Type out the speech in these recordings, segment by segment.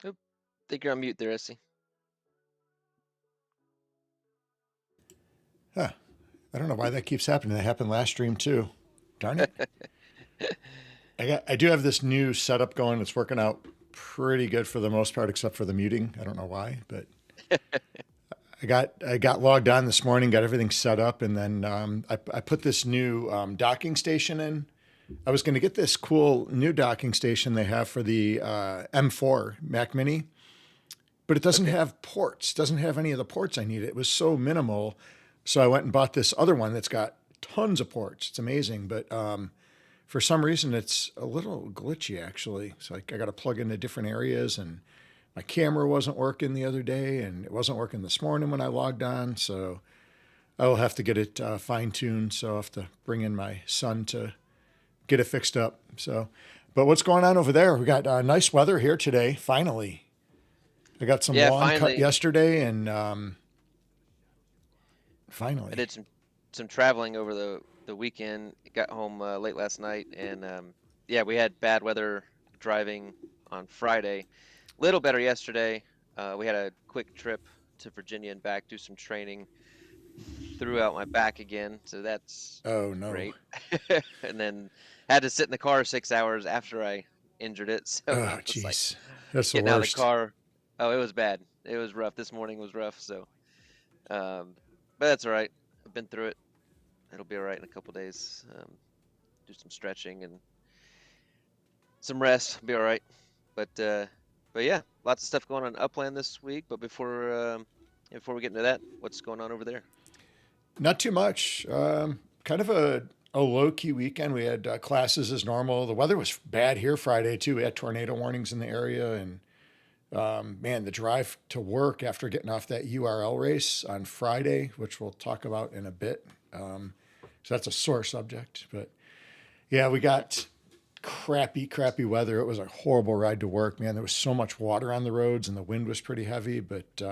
Oop, think you're on mute there, Essie. Huh. I don't know why that keeps happening. That happened last stream too. Darn it. I do have this new setup going. It's working out pretty good for the most part, except for the muting. I don't know why, but I got logged on this morning, got everything set up, and then I put this new docking station in. I was going to get this cool new docking station they have for the M4 Mac Mini, but it doesn't Okay. have ports. Doesn't have any of the ports I need. It was so minimal, so I went and bought this other one that's got tons of ports. It's amazing, but for some reason it's a little glitchy actually. So I got to plug into different areas, and my camera wasn't working the other day, and it wasn't working this morning when I logged on. So I'll have to get it fine tuned. So I'll have to bring in my son to get it fixed up. So, but what's going on over there? We got nice weather here today. Finally, I got some Yeah, lawn cut finally. yesterday, and I finally, did some traveling over the weekend. Got home late last night, and yeah, we had bad weather driving on Friday. Little better yesterday. We had a quick trip to Virginia and back, do some training. Threw out my back again, so that's oh no, great. And then had to sit in the car 6 hours after I injured it. So I oh was like jeez, that's the getting out of the worst. car. Oh, it was bad. It was rough. This morning was rough. So, but that's all right. I've been through it. It'll be all right in a couple days. Do some stretching and some rest. Be all right. But yeah, lots of stuff going on in Upland this week. But before we get into that, what's going on over there? Not too much. Kind of a low key weekend. We had classes as normal. The weather was bad here Friday too. We had tornado warnings in the area, and man, the drive to work after getting off that URL race on Friday, which we'll talk about in a bit. So that's a sore subject. But yeah, we got crappy weather. It was a horrible ride to work, man. There was so much water on the roads, and the wind was pretty heavy. But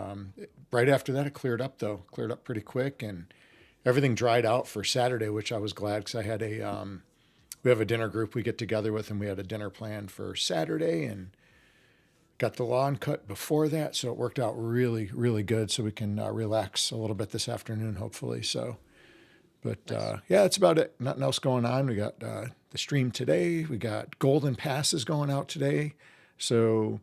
right after that, it cleared up though. Cleared up pretty quick, and everything dried out for Saturday, which I was glad because I had we have a dinner group we get together with, and we had a dinner planned for Saturday, and got the lawn cut before that, so it worked out really good. So we can relax a little bit this afternoon, hopefully. So, but Nice. yeah, that's about it. Nothing else going on. We got the stream today. We got golden passes going out today. So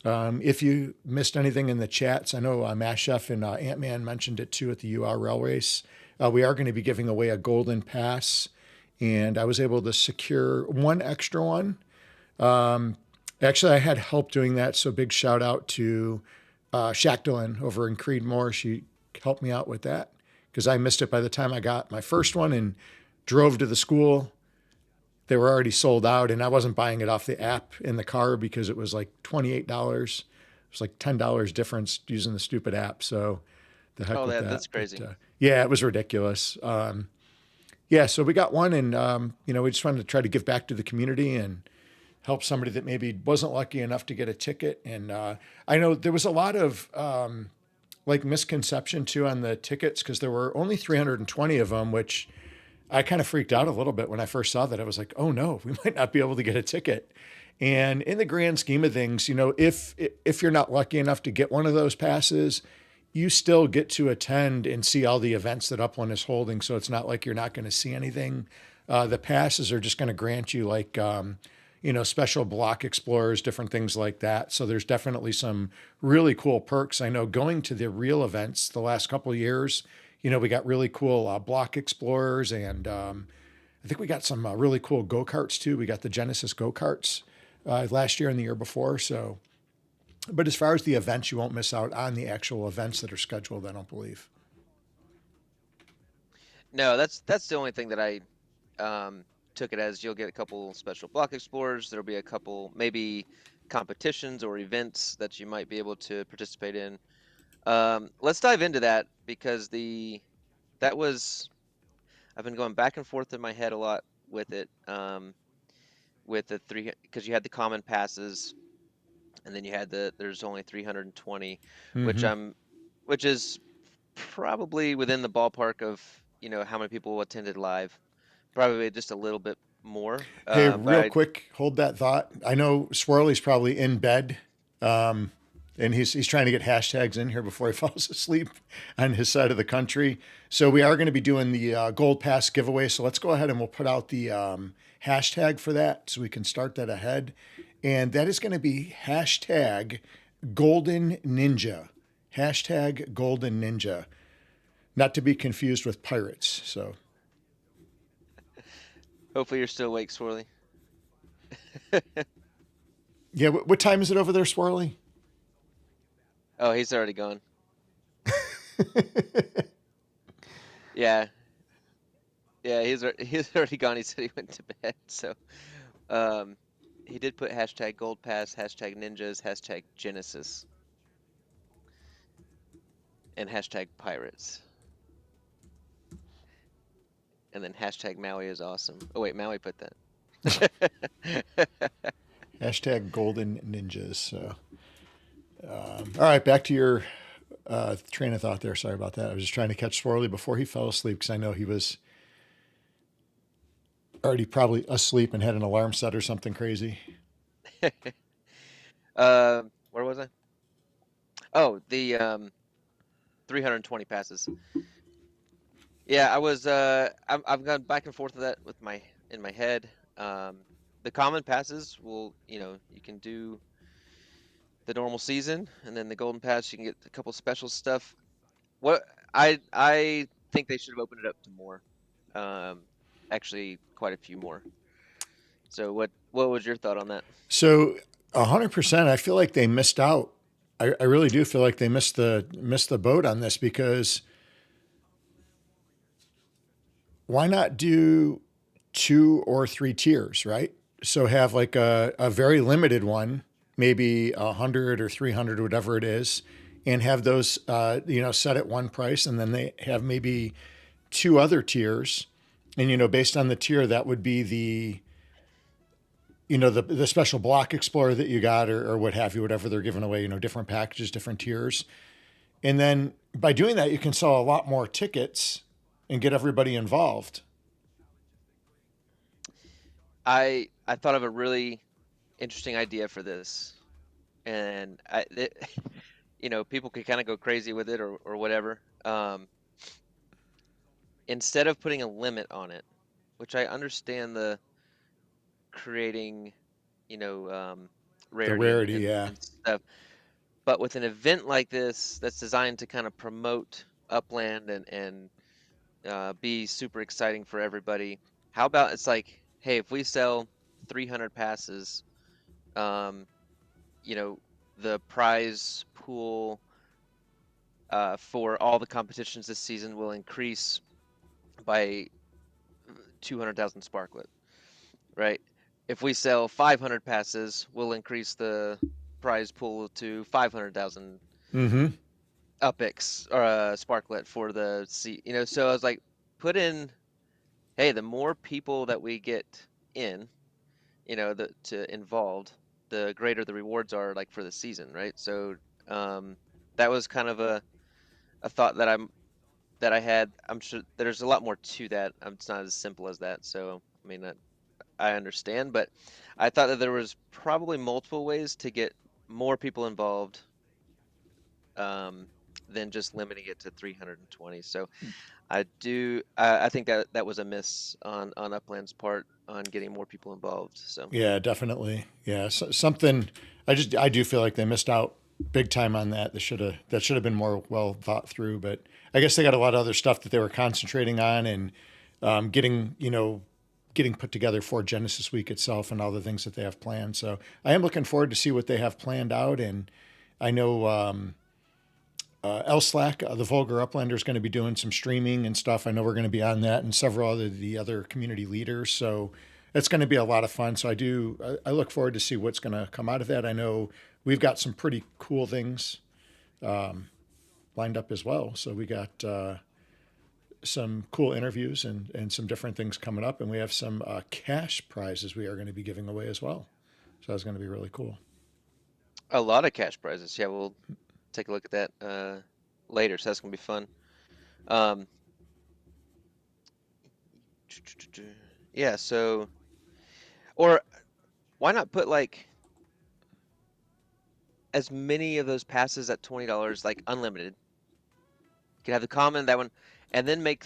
if you missed anything in the chats, I know Mass Chef and Ant Man mentioned it too at the URL race. We are going to be giving away a golden pass, and I was able to secure one extra one. Actually, I had help doing that, so big shout out to Shacklin over in Creedmoor. She helped me out with that because I missed it by the time I got my first one and drove to the school. They were already sold out, and I wasn't buying it off the app in the car because it was like $28. It was like $10 difference using the stupid app. So the heck Oh, with that's that. But crazy. yeah, it was ridiculous. Yeah, so we got one, and we just wanted to try to give back to the community and help somebody that maybe wasn't lucky enough to get a ticket. And I know there was a lot of like misconception too on the tickets because there were only 320 of them, which I kind of freaked out a little bit when I first saw that. I was like, oh no, we might not be able to get a ticket. And in the grand scheme of things, if you're not lucky enough to get one of those passes, you still get to attend and see all the events that Upland is holding. So it's not like you're not going to see anything. The passes are just going to grant you like special block explorers, different things like that. So there's definitely some really cool perks. I know going to the real events the last couple of years, we got really cool block explorers, and I think we got some really cool go karts too. We got the Genesis go karts last year and the year before. So, but as far as the events, you won't miss out on the actual events that are scheduled. I don't believe. No, that's the only thing that I took it as. You'll get a couple special block explorers. There'll be a couple maybe competitions or events that you might be able to participate in. Let's dive into that because that was I've been going back and forth in my head a lot with it. With the three because you had the common passes and then you had there's only 320, which Mm-hmm. I'm which is probably within the ballpark of how many people attended live. Probably just a little bit more. Hey, But real quick, hold that thought. I know Swirly's probably in bed And he's trying to get hashtags in here before he falls asleep on his side of the country. So we are going to be doing the Gold Pass giveaway. So let's go ahead and we'll put out the hashtag for that so we can start that ahead. And that is going to be hashtag Golden Ninja. Hashtag Golden Ninja. Not to be confused with pirates. So Hopefully you're still awake, Swirly. yeah, what time is it over there, Swirly? Oh, he's already gone. Yeah, yeah, he's already gone. He said he went to bed. So, um, he did put hashtag Gold Pass, hashtag Ninjas, hashtag Genesis, and hashtag Pirates, and then hashtag Maui is awesome. Oh wait, Maui put that. Hashtag Golden Ninjas. So, all right, back to your train of thought there. Sorry about that. I was just trying to catch Swirly before he fell asleep because I know he was already probably asleep and had an alarm set or something crazy. Where was I? Oh, the 320 passes. Yeah, I've gone back and forth with that in my head. The common passes will, you can do the normal season, and then the golden pass you can get a couple special stuff. What I think they should have opened it up to more. Actually, quite a few more. So what was your thought on that? So 100%, I feel like they missed out. I really do feel like they missed the boat on this because why not do 2 or 3 tiers, right? So have like a very limited one, maybe 100 or 300, whatever it is, and have those, set at one price. And then they have maybe 2 other tiers. And, based on the tier, that would be the special block explorer that you got or what have you, whatever they're giving away, different packages, different tiers. And then by doing that, you can sell a lot more tickets and get everybody involved. I thought of a really interesting idea for this, and people could kind of go crazy with it or whatever. Instead of putting a limit on it, which I understand the creating, The rarity rarity, yeah. and stuff, but with an event like this that's designed to kind of promote Upland and be super exciting for everybody. How about it's like, hey, if we sell 300 passes, um, the prize pool for all the competitions this season will increase by 200,000 sparklet, right? If we sell 500 passes, we'll increase the prize pool to 500,000 Mm-hmm. upix or sparklet for the seat. So I was like, put in, hey, the more people that we get in, to involved, the greater the rewards are like for the season, right? So that was kind of a thought that I had. I'm sure there's a lot more to that. It's not as simple as that. So I mean, I understand, but I thought that there was probably multiple ways to get more people involved than just limiting it to 320. So I think that was a miss on Upland's part on getting more people involved. So Yeah, definitely. Yeah, something. I do feel like they missed out big time on that. That should have been more well thought through. But I guess they got a lot of other stuff that they were concentrating on and getting put together for Genesis Week itself and all the things that they have planned. So I am looking forward to see what they have planned out. And I know Slack, the Vulgar Uplander, is going to be doing some streaming and stuff. I know we're going to be on that, and several the other community leaders. So it's going to be a lot of fun. So I look forward to see what's going to come out of that. I know we've got some pretty cool things lined up as well. So we got some cool interviews and some different things coming up, and we have some cash prizes we are going to be giving away as well. So that's going to be really cool. a lot of cash prizes. Yeah, we'll take a look at that later. So that's gonna be fun. Um, yeah. So, or why not put like as many of those passes at $20, like unlimited. You can have the common, that one, and then make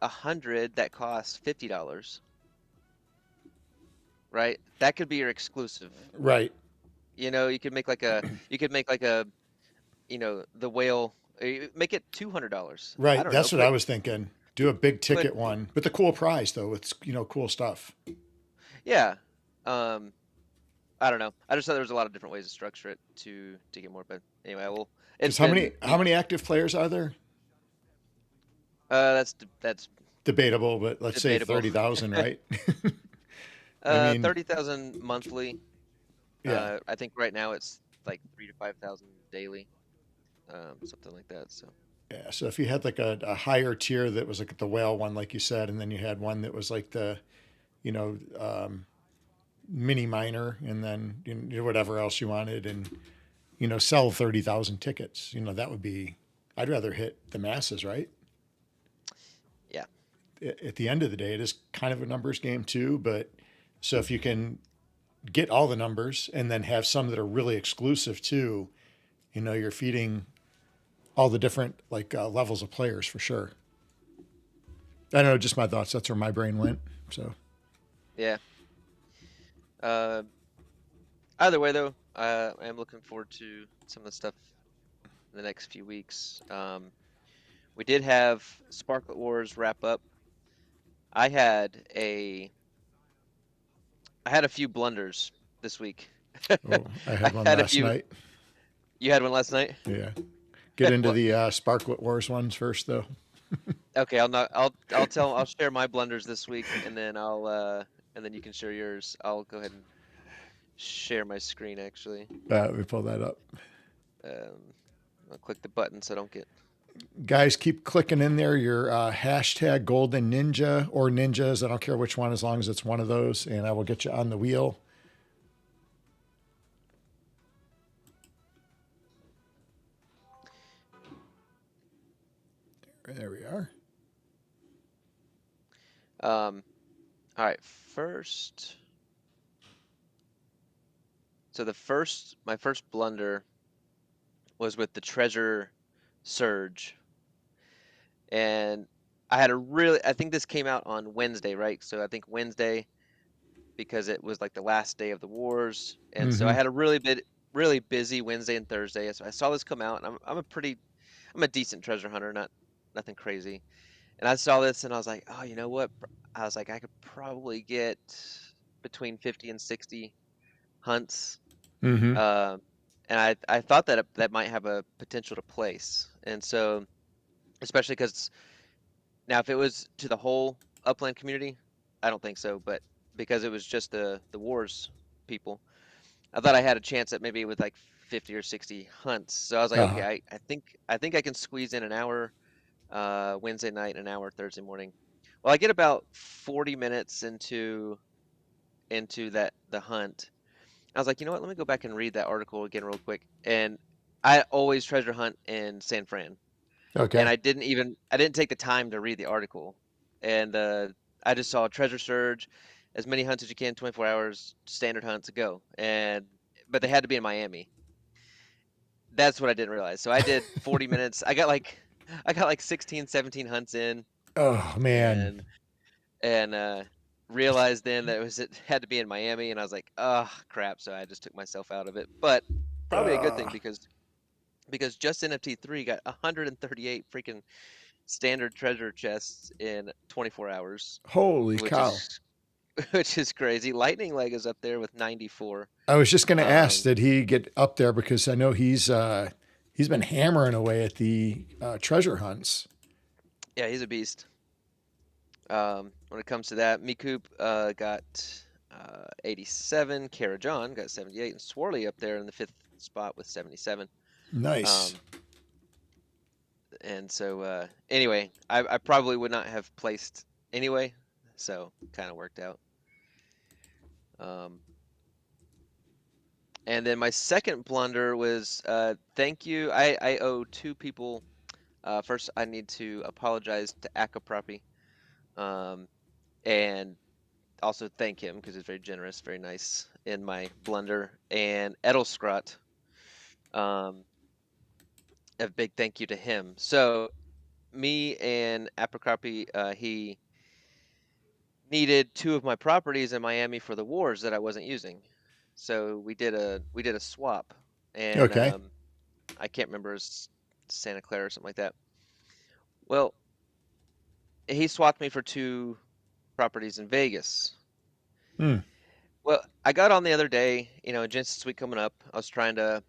100 that cost $50. Right? That could be your exclusive. Right. You know, you could make like a the whale. Make it $200. I Right. don't know. That's what I was thinking. Do a big Put ticket one with a cool prize though, with cool stuff. yeah. Um, I don't know. I just thought there was a lot of different ways to structure it to get more. But anyway, well, it's Because how many been how many active players are there? that's Debatable, but let's say debatable. 30,000, right? I mean, 30,000 monthly. yeah. I think right now it's like 3 to 5,000 daily, something like that. So Yeah. So if you had like a higher tier that was like the whale one, like you said, and then you had one that was like the, you know, mini minor, and then whatever else you wanted, and sell 30,000 tickets. That would be. I'd rather hit the masses, right? yeah, At the end of the day, it is kind of a numbers game too. But so if you can get all the numbers and then have some that are really exclusive too, you're feeding all the different levels of players for sure. I don't know, just my thoughts. That's where my brain went. So yeah. Uh, Either way though, I am looking forward to some of the stuff in the next few weeks. We did have Sparklet Wars wrap up. I had a few blunders this week. oh, I I had one had a last few. night. You had one last night? Yeah. Get into What? the Sparklet Wars ones first, though. Okay, I'll share my blunders this week, and then and then you can share yours. I'll go ahead and share my screen actually. Let me pull that up. I'll click the button so I don't get. Guys, keep clicking in there your hashtag Golden Ninja or Ninjas. I don't care which one, as long as it's one of those, and I will get you on the wheel. There we are. All right, first. So my first blunder was with the treasure surge, and I think this came out on Wednesday, right? So I think Wednesday, because it was like the last day of the wars, and so I Mm-hmm. had a really busy Wednesday and Thursday. So I saw this come out, and I'm a decent treasure hunter, nothing crazy. And I saw this, and I was like, oh, you know what? I was like, I could probably get between 50 and 60 hunts. Mm-hmm. Uh, and I thought that that might have a potential to place. And so, especially because now if it was to the whole Upland community, I don't think so. But because it was just the wars people, I thought I had a chance at maybe with like 50 or 60 hunts. So I was like, okay, Uh-huh. I think I can squeeze in an hour Wednesday night, an hour Thursday morning. Well, I get about 40 minutes into the hunt. I was like, you know what? Let me go back and read that article again real quick. And I always treasure hunt in San Fran, and Okay. I didn't take the time to read the article, and I just saw treasure surge, as many hunts as you can, 24 hours, standard hunts, go. And but they had to be in Miami. That's what I didn't realize. So I did 40 minutes. I got like 16, 17 hunts in, Oh man. and and realized then that it had to be in Miami, and I was like, oh crap. So I just took myself out of it. But probably a good thing Uh, because just NFT3 got 138 freaking standard treasure chests in 24 hours, holy which cow. is which is crazy. Lightning Leg is up there with 94. I was just going to ask, Um, did he get up there, because I know he's been hammering away at the treasure hunts. yeah, he's a beast. When it comes to that, Mikoop got 87. Kara John got 78, and Swarley up there in the 5th spot with 77. Nice. Um, and so anyway, I probably would not have placed anyway, so kind of worked out. Um, and then my second blunder was thank you. I owe two people. First, I need to apologize to Akapropy, and also thank him because he's very generous, very nice in my blunder. And Edelscrot, Um, a big thank you to him. So me and Akapropy, he needed 2 of my properties in Miami for the wars that I wasn't using. So we did a swap, and Okay. I can't remember, it's Santa Clara or something like that. Well, he swapped me for 2 properties in Vegas. Hmm. Well, I got on the other day, Genesis week coming up. I was trying to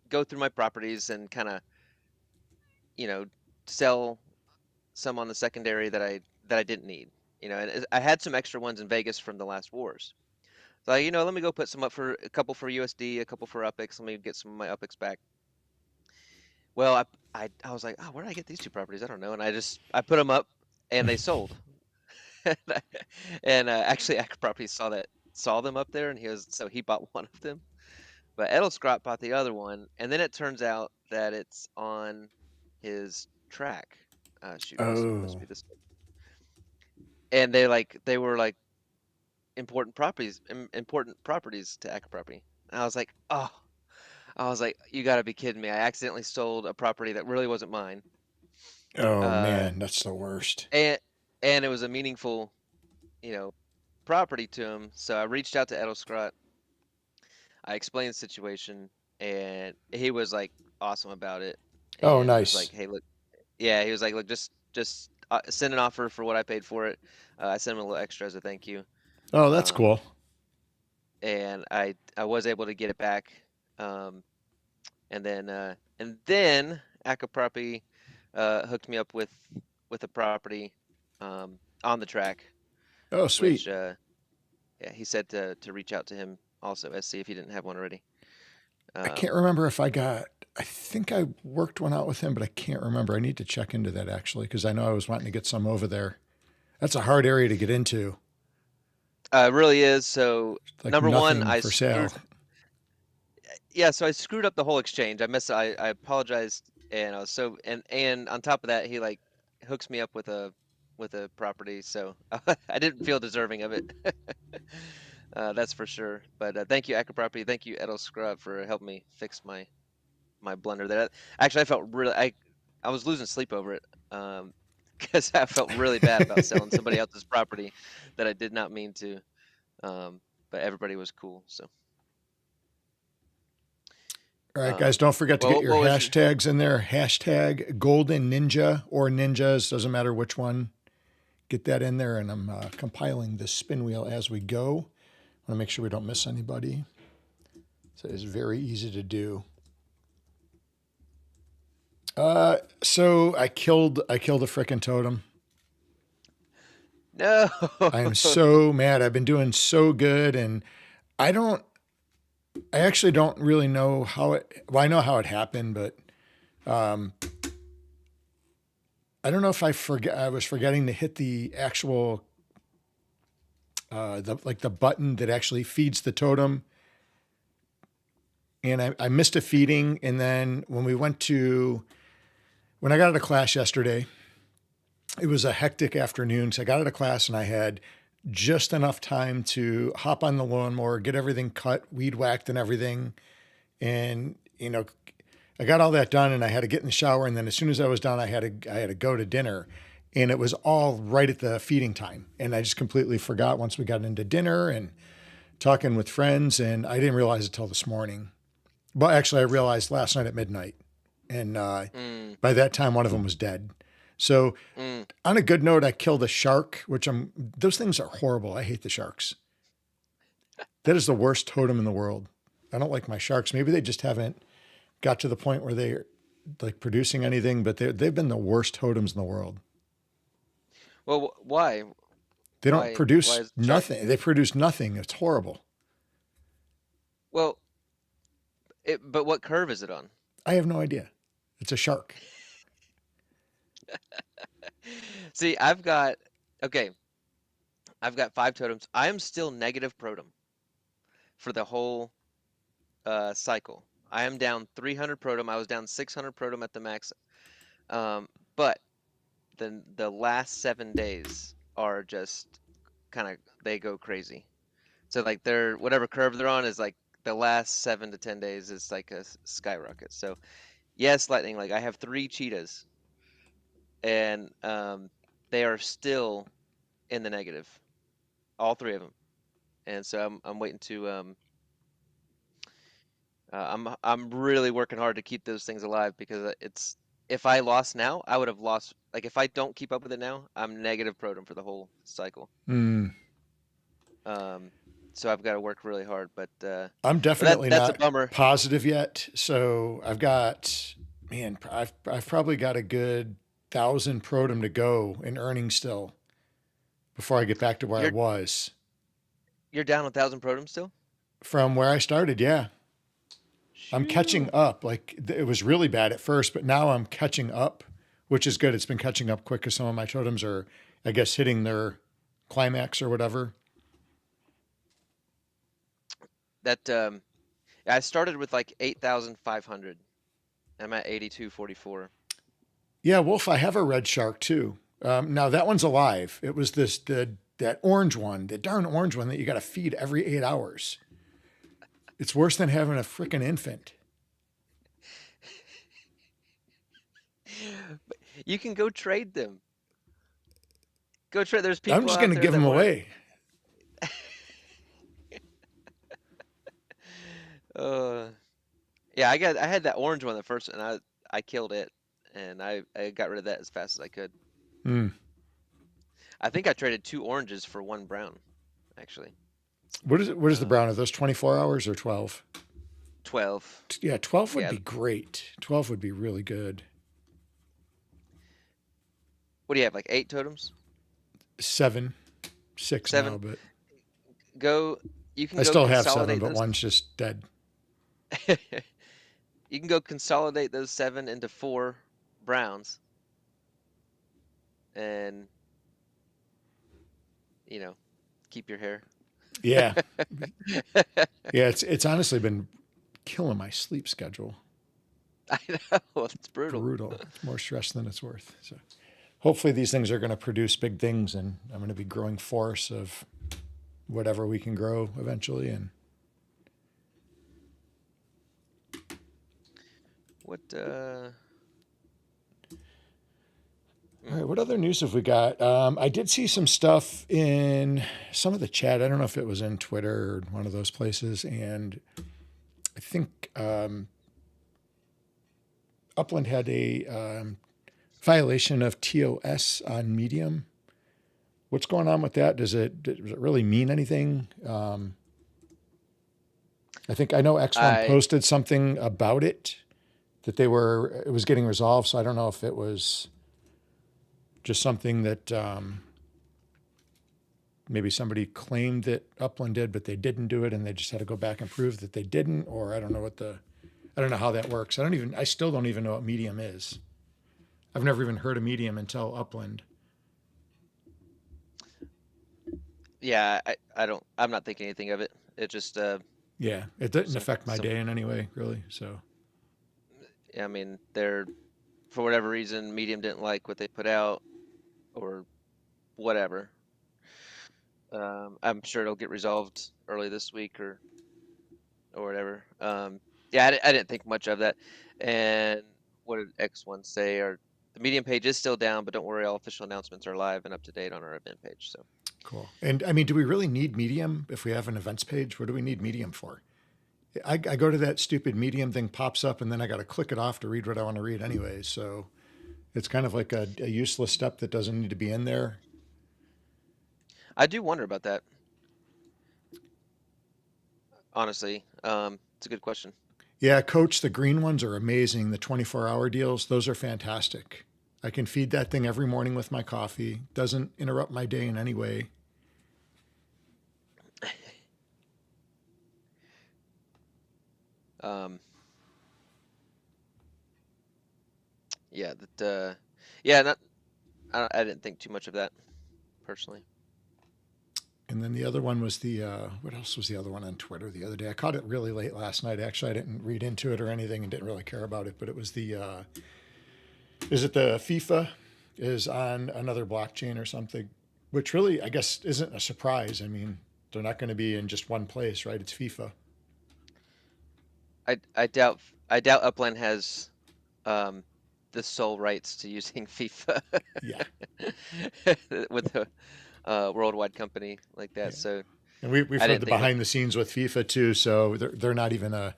go through my properties and kind of, you know, sell some on the secondary that I didn't need. And I had some extra ones in Vegas from the last wars. So, let me go put some up, for a couple for USD, a couple for UPIX. Let me get some of my UPIX back. Well, I was like, oh, where did I get these 2 properties? I don't know. And I put them up, and they sold. And actually, Akapropy saw them up there, and he bought one of them. But Edelscrop bought the other one, and then it turns out that it's on his track. Shoot, must Oh. be this. And they were like important properties to Akapropy. And I was like, oh, you got to be kidding me! I accidentally sold a property that really wasn't mine. Oh Uh, man, that's the worst. and and it was a meaningful, you know, property to him. So I reached out to Edelscrot. I explained the situation, and he was like awesome about it, Oh, and was like, nice. "Hey, look, yeah." He was like, "Look, just send an offer for what I paid for it." I sent him a little extra as a thank you, Oh, that's um, cool. and I was able to get it back, um, and then Akapropy hooked me up with a property on the track, Oh, which sweet. yeah, he said to reach out to him also, see if he didn't have one already. I can't Um, remember if I got. I think I worked one out with him, but I can't remember. I need to check into that actually because I know I was wanting to get some over there. That's a hard area to get into. It really is. So It's like number one, nothing for sale. so I screwed up the whole exchange. I apologized, and I was and on top of that, he like hooks me up with a property, so I didn't feel deserving of it. That's for sure. But thank you, Akapropy. Thank you, Edel Scrub, for helping me fix my blunder there. Actually, I was losing sleep over it, because I felt really bad about selling somebody else's property that I did not mean to. Um, but everybody was cool. So, All right, guys, um, don't forget to well, get what, your what was your? hashtags in there. Hashtag Golden Ninja or Ninjas, doesn't matter which one. Get that in there, and I'm compiling the spin wheel as we go. I want to make sure we don't miss anybody. So it's very easy to do. So I killed a frickin' totem. No. I am so mad. I've been doing so good, and I don't. I actually don't really know how it. Well, I know how it happened, but I don't know if I forget. I was forgetting to hit the actual the button that actually feeds the totem, and I missed a feeding. And then when I got out of class yesterday, it was a hectic afternoon. So I got out of class and I had just enough time to hop on the lawnmower, get everything cut, weed whacked, and everything. And I got all that done, and I had to get in the shower. And then as soon as I was done, I had to go to dinner, and it was all right at the feeding time. And I just completely forgot once we got into dinner and talking with friends, and I didn't realize it till this morning. Well, actually, I realized last night at midnight, and Mm, by that time, one of them was dead. So, mm. on a good note, I killed a shark, which those things are horrible. I hate the sharks. That is the worst totem in the world. I don't like my sharks. Maybe they just haven't got to the point where they're like producing anything, but they've been the worst totems in the world. Well, why? They don't Why produce is the shark? nothing. They produce nothing. It's horrible. Well, but what curve is it on? I have no idea. It's a shark. See, okay. I've got 5 totems. I am still negative protem for the whole cycle. I am down 300 protem. I was down 600 protem at the max. But then the last 7 days are just kind of, they go crazy. So like they're, whatever curve they're on is like the last 7 to 10 days is like a skyrocket. So yes, Lightning, like I have 3 cheetahs, and they are still in the negative, all 3 of them. And so I'm waiting to I'm really working hard to keep those things alive, because it's, if I lost now, I would have lost, like if I don't keep up with it now, I'm negative protum for the whole cycle. Mm. So I've got to work really hard, but I'm definitely that's a not bummer. positive yet. So I've got, man, I've probably got a good 1,000 protum to go in earnings still before I get back to where I You're was you're down 1,000 protum still? from where I started. Yeah. I'm catching Shoo. up. Like it was really bad at first, but now I'm catching up, which is good. It's been catching up quick because some of my totems are, I guess, hitting their climax or whatever. That I started with like 8,500. I'm at 8244. Yeah, Wolf, I have a red shark too. Now that one's alive. It was that orange one, the darn orange one that you got to feed every 8 hours. It's worse than having a freaking infant. You can go trade them. Go trade. There's I'm people just out going to there give that them want away. Yeah, I had that orange one at first, and I killed it, and I got rid of that as fast as I could. Mm. I think I traded 2 oranges for 1 brown, actually. What is it? What is the brown? Um, Are those 24 hours or 12? 12. Yeah, 12 would Yeah. be great. 12 would be really good. What do you have? Like 8 totems? 7, 6 now, 7? but Go. You can I go still have 7, consolidate but those. one's just dead. You can go consolidate those 7 into 4 browns, and keep your hair. Yeah. Yeah, it's honestly been killing my sleep schedule. I know, it's brutal. Brutal. It's more stress than it's worth. So hopefully these things are going to produce big things, and I'm going to be growing force of whatever we can grow eventually. And What all right, what other news have we got? I did see some stuff in some of the chat. I don't know if it was in Twitter or one of those places, and I think Upland had a violation of TOS on Medium. What's going on with that? Does it really mean anything? I know X1 posted something about it, that it was getting resolved. So I don't know if it was just something that maybe somebody claimed that Upland did, but they didn't do it, and they just had to go back and prove that they didn't. Or I don't know how that works. I still don't even know what Medium is. I've never even heard of Medium until Upland. Yeah, I'm not thinking anything of it. It just yeah, it didn't affect my day in any way, really. So I mean, they're, for whatever reason, Medium didn't like what they put out, or whatever. I'm sure it'll get resolved early this week or whatever. Yeah, I didn't think much of that. And what did X1 say? The Medium page is still down, but don't worry, all official announcements are live and up to date on our event page. So cool. And I mean, do we really need Medium if we have an events page? What do we need Medium for? I go to that stupid Medium thing, pops up, and then I got to click it off to read what I want to read anyway. So it's kind of like a useless step that doesn't need to be in there. I do wonder about that. Honestly, it's a good question. Yeah, Coach, the green ones are amazing. The 24-hour deals, those are fantastic. I can feed that thing every morning with my coffee. Doesn't interrupt my day in any way. Yeah, that yeah, I didn't think too much of that personally. And then the other one was what else was the other one on Twitter the other day? I caught it really late last night. Actually, I didn't read into it or anything and didn't really care about it, but it was is it the FIFA is on another blockchain or something, which really, I guess, isn't a surprise. I mean, they're not going to be in just one place, right? It's FIFA. I doubt Upland has um, the sole rights to using FIFA Yeah, with a worldwide company like that. yeah. So And we've I heard didn't the think about. behind the scenes with FIFA too, so they're not even an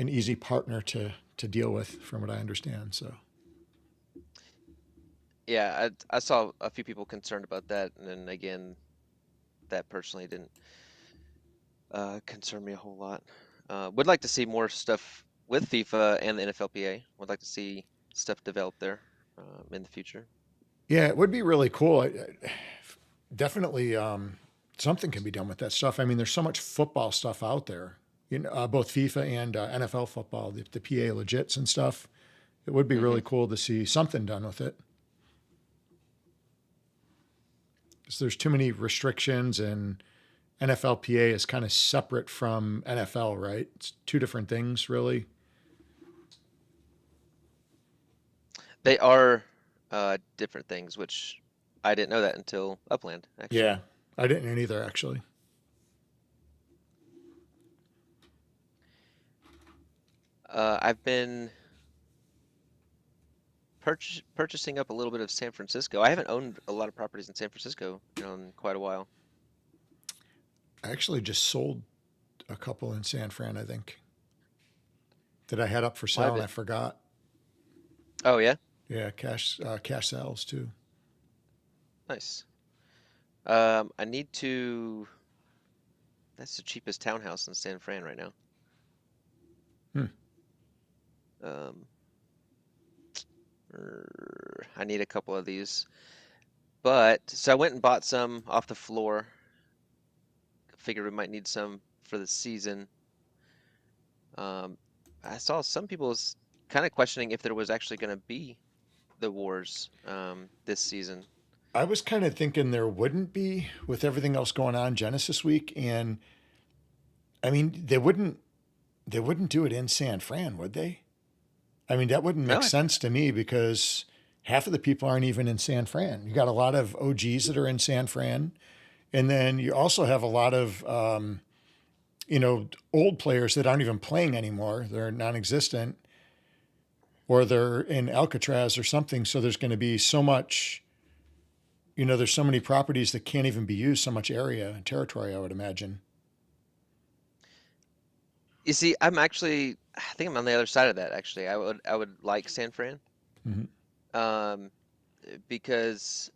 easy partner to deal with, from what I understand. So Yeah, I saw a few people concerned about that, and then again, that personally didn't concern me a whole lot. Would like to see more stuff with FIFA and the NFLPA. Would like to see stuff develop there in the future. yeah, it would be really cool. Definitely, something can be done with that stuff. I mean, there's so much football stuff out there, both FIFA and NFL football, the PA legits and stuff. It would be Hmm. really cool to see something done with it. Because there's too many restrictions, and NFLPA is kind of separate from NFL, right? It's two different things, really. They are different things, which I didn't know that until Upland, actually. Yeah, I didn't either, actually. I've been purchasing up a little bit of San Francisco. I haven't owned a lot of properties in San Francisco, in quite a while. I actually just sold a couple in San Fran, I think, that I had up for Well, sale and I forgot. oh yeah, Yeah, cash sales too. nice. I need to. That's the cheapest townhouse in San Fran right now. Hmm. Um, I need a couple of these, but so I went and bought some off the floor. Figured we might need some for the season. Um, I saw some people kind of questioning if there was actually going to be the wars this season. I was kind of thinking there wouldn't be with everything else going on Genesis week, and I mean they wouldn't do it in San Fran, would they? I mean that wouldn't No, make sense to me because half of the people aren't even in San Fran. You got a lot of OGs that are in San Fran, and then you also have a lot of old players that aren't even playing anymore. They're non-existent, or they're in Alcatraz or something. So there's going to be so much. There's so many properties that can't even be used, so much area and territory, I would imagine. you see, I think I'm on the other side of that actually. I would like San Fran, Mhm. um, because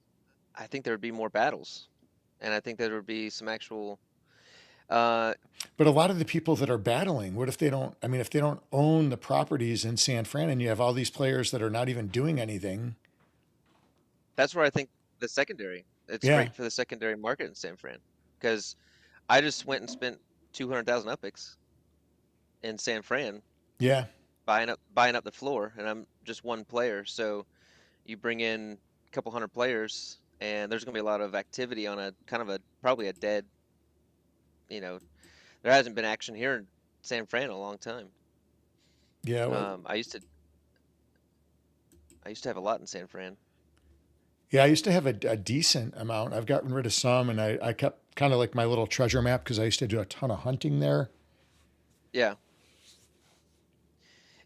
I think there would be more battles, and I think there would be some actual. Uh, But a lot of the people that are battling, what if they don't? I mean, if they don't own the properties in San Fran and you have all these players that are not even doing anything, that's where I think the secondary. It's yeah, great for the secondary market in San Fran, because I just went and spent 200,000 upics in San Fran yeah, buying up the floor, and I'm just one player. So you bring in a couple hundred players, and there's going to be a lot of activity on a kind of a probably a dead. You know, there hasn't been action here in San Fran in a long time. yeah. Well, Um, I used to I used to have a lot in San Fran. yeah, I used to have a decent amount. I've gotten rid of some, and I kept kind of like my little treasure map because I used to do a ton of hunting there. Yeah,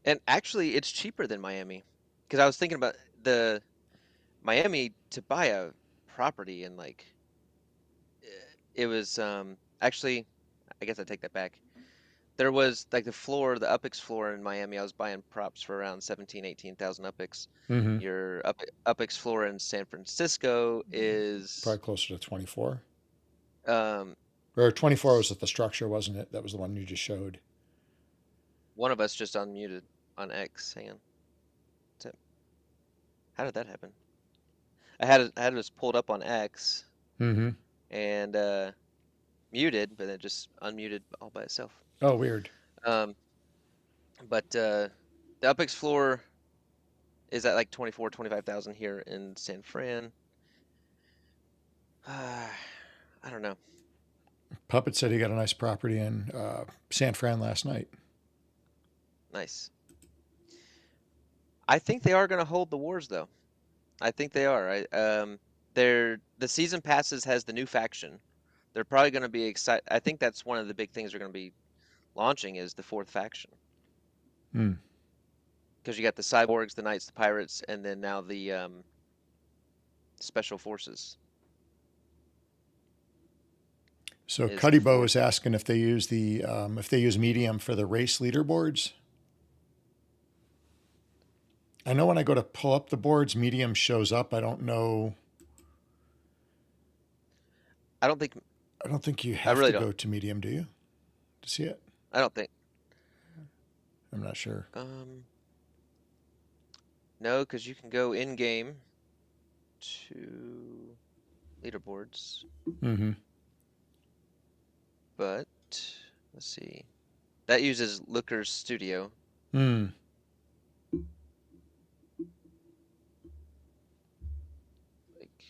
and actually, it's cheaper than Miami, because I was thinking about the Miami to buy a property and like it was actually I guess I take that back. There was like the Upix floor in Miami. I was buying props for around 17, 18,000 Upix. Mm-hmm. Your Upix floor in San Francisco is Probably closer to 24. um Or 24 was at the structure, wasn't it? That was the one you just showed. one of us just unmuted on X. Hang on. How did that happen? I had us pulled up on X Mm-hmm. and muted, but it just unmuted all by itself. Oh, weird. Um, but the Upix floor is at like 24, 25,000 here in San Fran. I don't know. Puppet said he got a nice property in San Fran last night. Nice. I think they are going to hold the wars though. I think they are. The season passes has the new faction. They're probably going to be excited. I think that's one of the big things they're going to be launching is the fourth faction. Hmm. Because you got the cyborgs, the knights, the pirates, and then now the special forces. So Is the Cuddybo fourth. is asking if they use medium for the race leaderboards. I know when I go to pull up the boards, medium shows up. I don't know. I don't think. I don't think you I have really to don't. go to medium, do you, to see it? I don't think. I'm not sure. No, because you can go in game to leaderboards, Mm-hmm. but let's see. That uses Looker's Studio. Hmm. Like,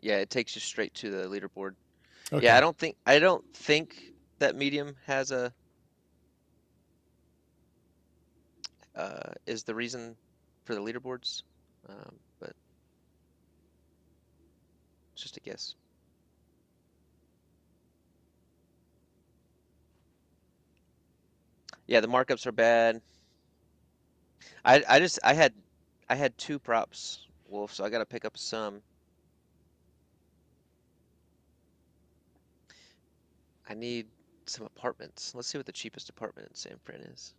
yeah, it takes you straight to the leaderboard. Okay. Yeah, I don't think that Medium has a is the reason for the leaderboards, but it's just a guess. Yeah, the markups are bad. I had two props, Wolf, so I got to pick up some. I need some apartments. Let's see what the cheapest apartment in San Fran is.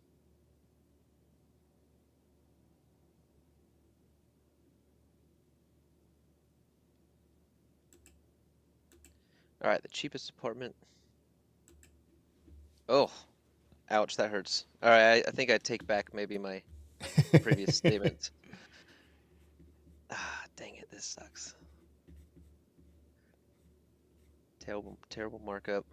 All right, the cheapest apartment. Oh, ouch, that hurts. All right, I think I take back maybe my previous statement. Ah, dang it, this sucks. Terrible, terrible markup.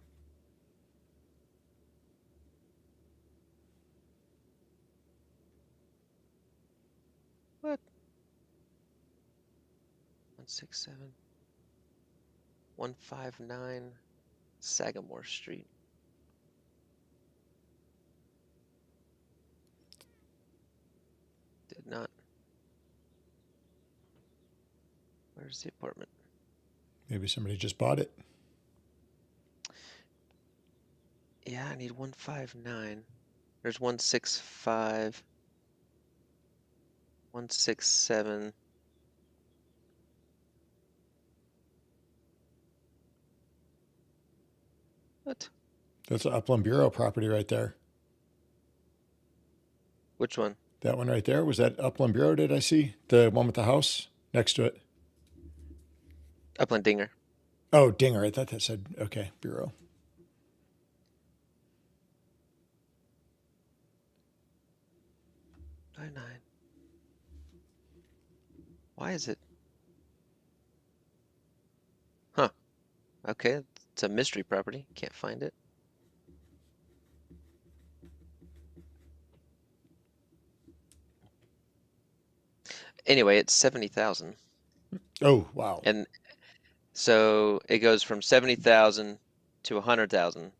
What? 167 159 Sagamore Street. Did not. Where's the apartment? Maybe somebody just bought it. Yeah, I need 159. There's 165. 167. What? That's an Upland Bureau property right there. Which one? That one right there. Was that Upland Bureau? Did I see the one with the house next to it? Upland Dinger. Oh, Dinger. I thought that said okay, Bureau. Nine. Why is it? Huh. Okay, it's a mystery property. Can't find it. Anyway, it's 70,000. Oh, wow. And so it goes from 70,000 to 100,000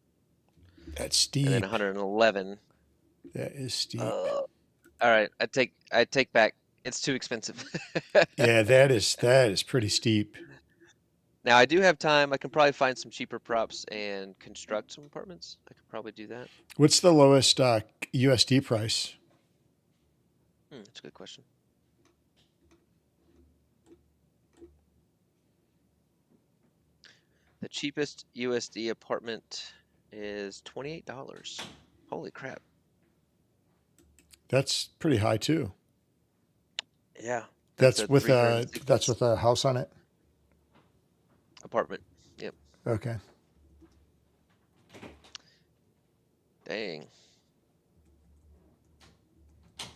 That's and then steep. 111. That is steep. All right, I take back. It's too expensive. Yeah, that is pretty steep. Now I do have time. I can probably find some cheaper props and construct some apartments. I could probably do that. What's the lowest USD price? That's a good question. The cheapest USD apartment is $28. Holy crap. That's pretty high too. Yeah. That's with that's with a house on it. apartment. Yep. Okay. Dang. All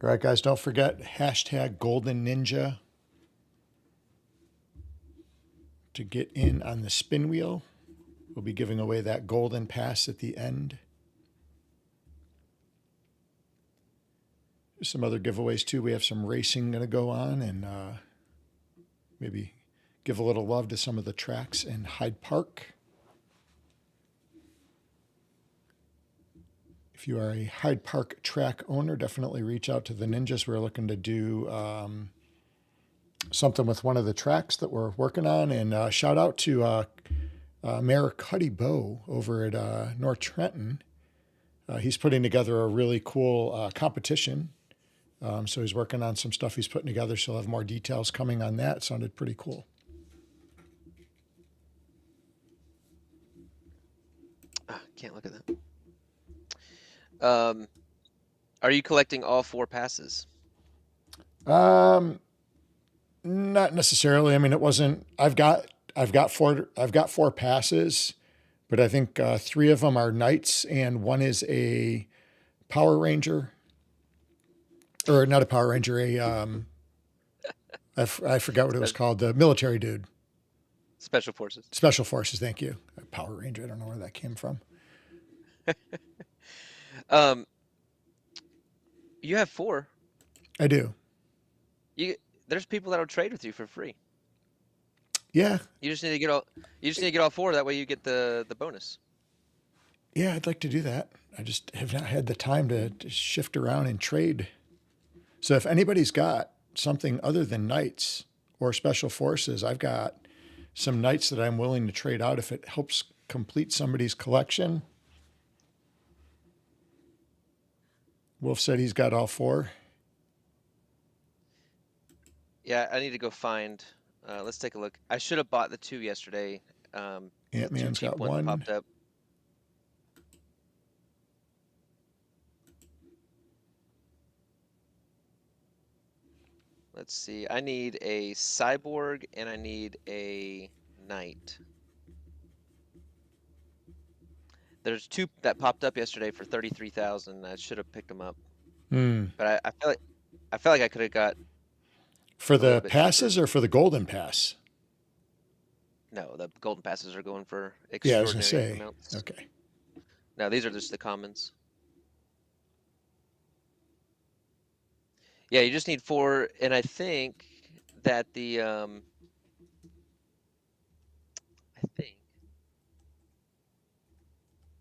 right, guys, don't forget hashtag Golden Ninja to get in on the spin wheel. We'll be giving away that golden pass at the end. There's some other giveaways too. We have some racing going to go on, and maybe give a little love to some of the tracks in Hyde Park. If you are a Hyde Park track owner, definitely reach out to the Ninjas. We're looking to do something with one of the tracks that we're working on. And shout out to Mayor Cuddy Bowe over at North Trenton. He's putting together a really cool competition. So he's working on some stuff he's putting together. So he'll have more details coming on that. It sounded pretty cool. Can't look at that. Are you collecting all 4 passes? Not necessarily. I mean, it wasn't. I've got 4 passes, but I think 3 of them are knights and one is a Power Ranger, or not a Power Ranger. I forgot what it was called. The military dude. Special Forces. Special Forces. Thank you. A Power Ranger. I don't know where that came from. You have 4. I do. There's people that'll trade with you for free. Yeah. You just need to get all. You just need to get all 4. That way you get the bonus. Yeah, I'd like to do that. I just have not had the time to shift around and trade. So if anybody's got something other than knights or special forces, I've got some knights that I'm willing to trade out if it helps complete somebody's collection. Wolf said he's got all 4. Yeah, I need to go find. Let's take a look. I should have bought the 2 yesterday. Ant-Man's got ones 1. popped up. Let's see. I need a cyborg and I need a knight. There's 2 that popped up yesterday for 33,000. I should have picked them up. But I feel like I could have got. For the passes or for the golden pass? No, the golden passes are going for extraordinary Yeah, I was going to say. amounts. Okay. No, these are just the commons. Yeah, you just need 4, and I think that I think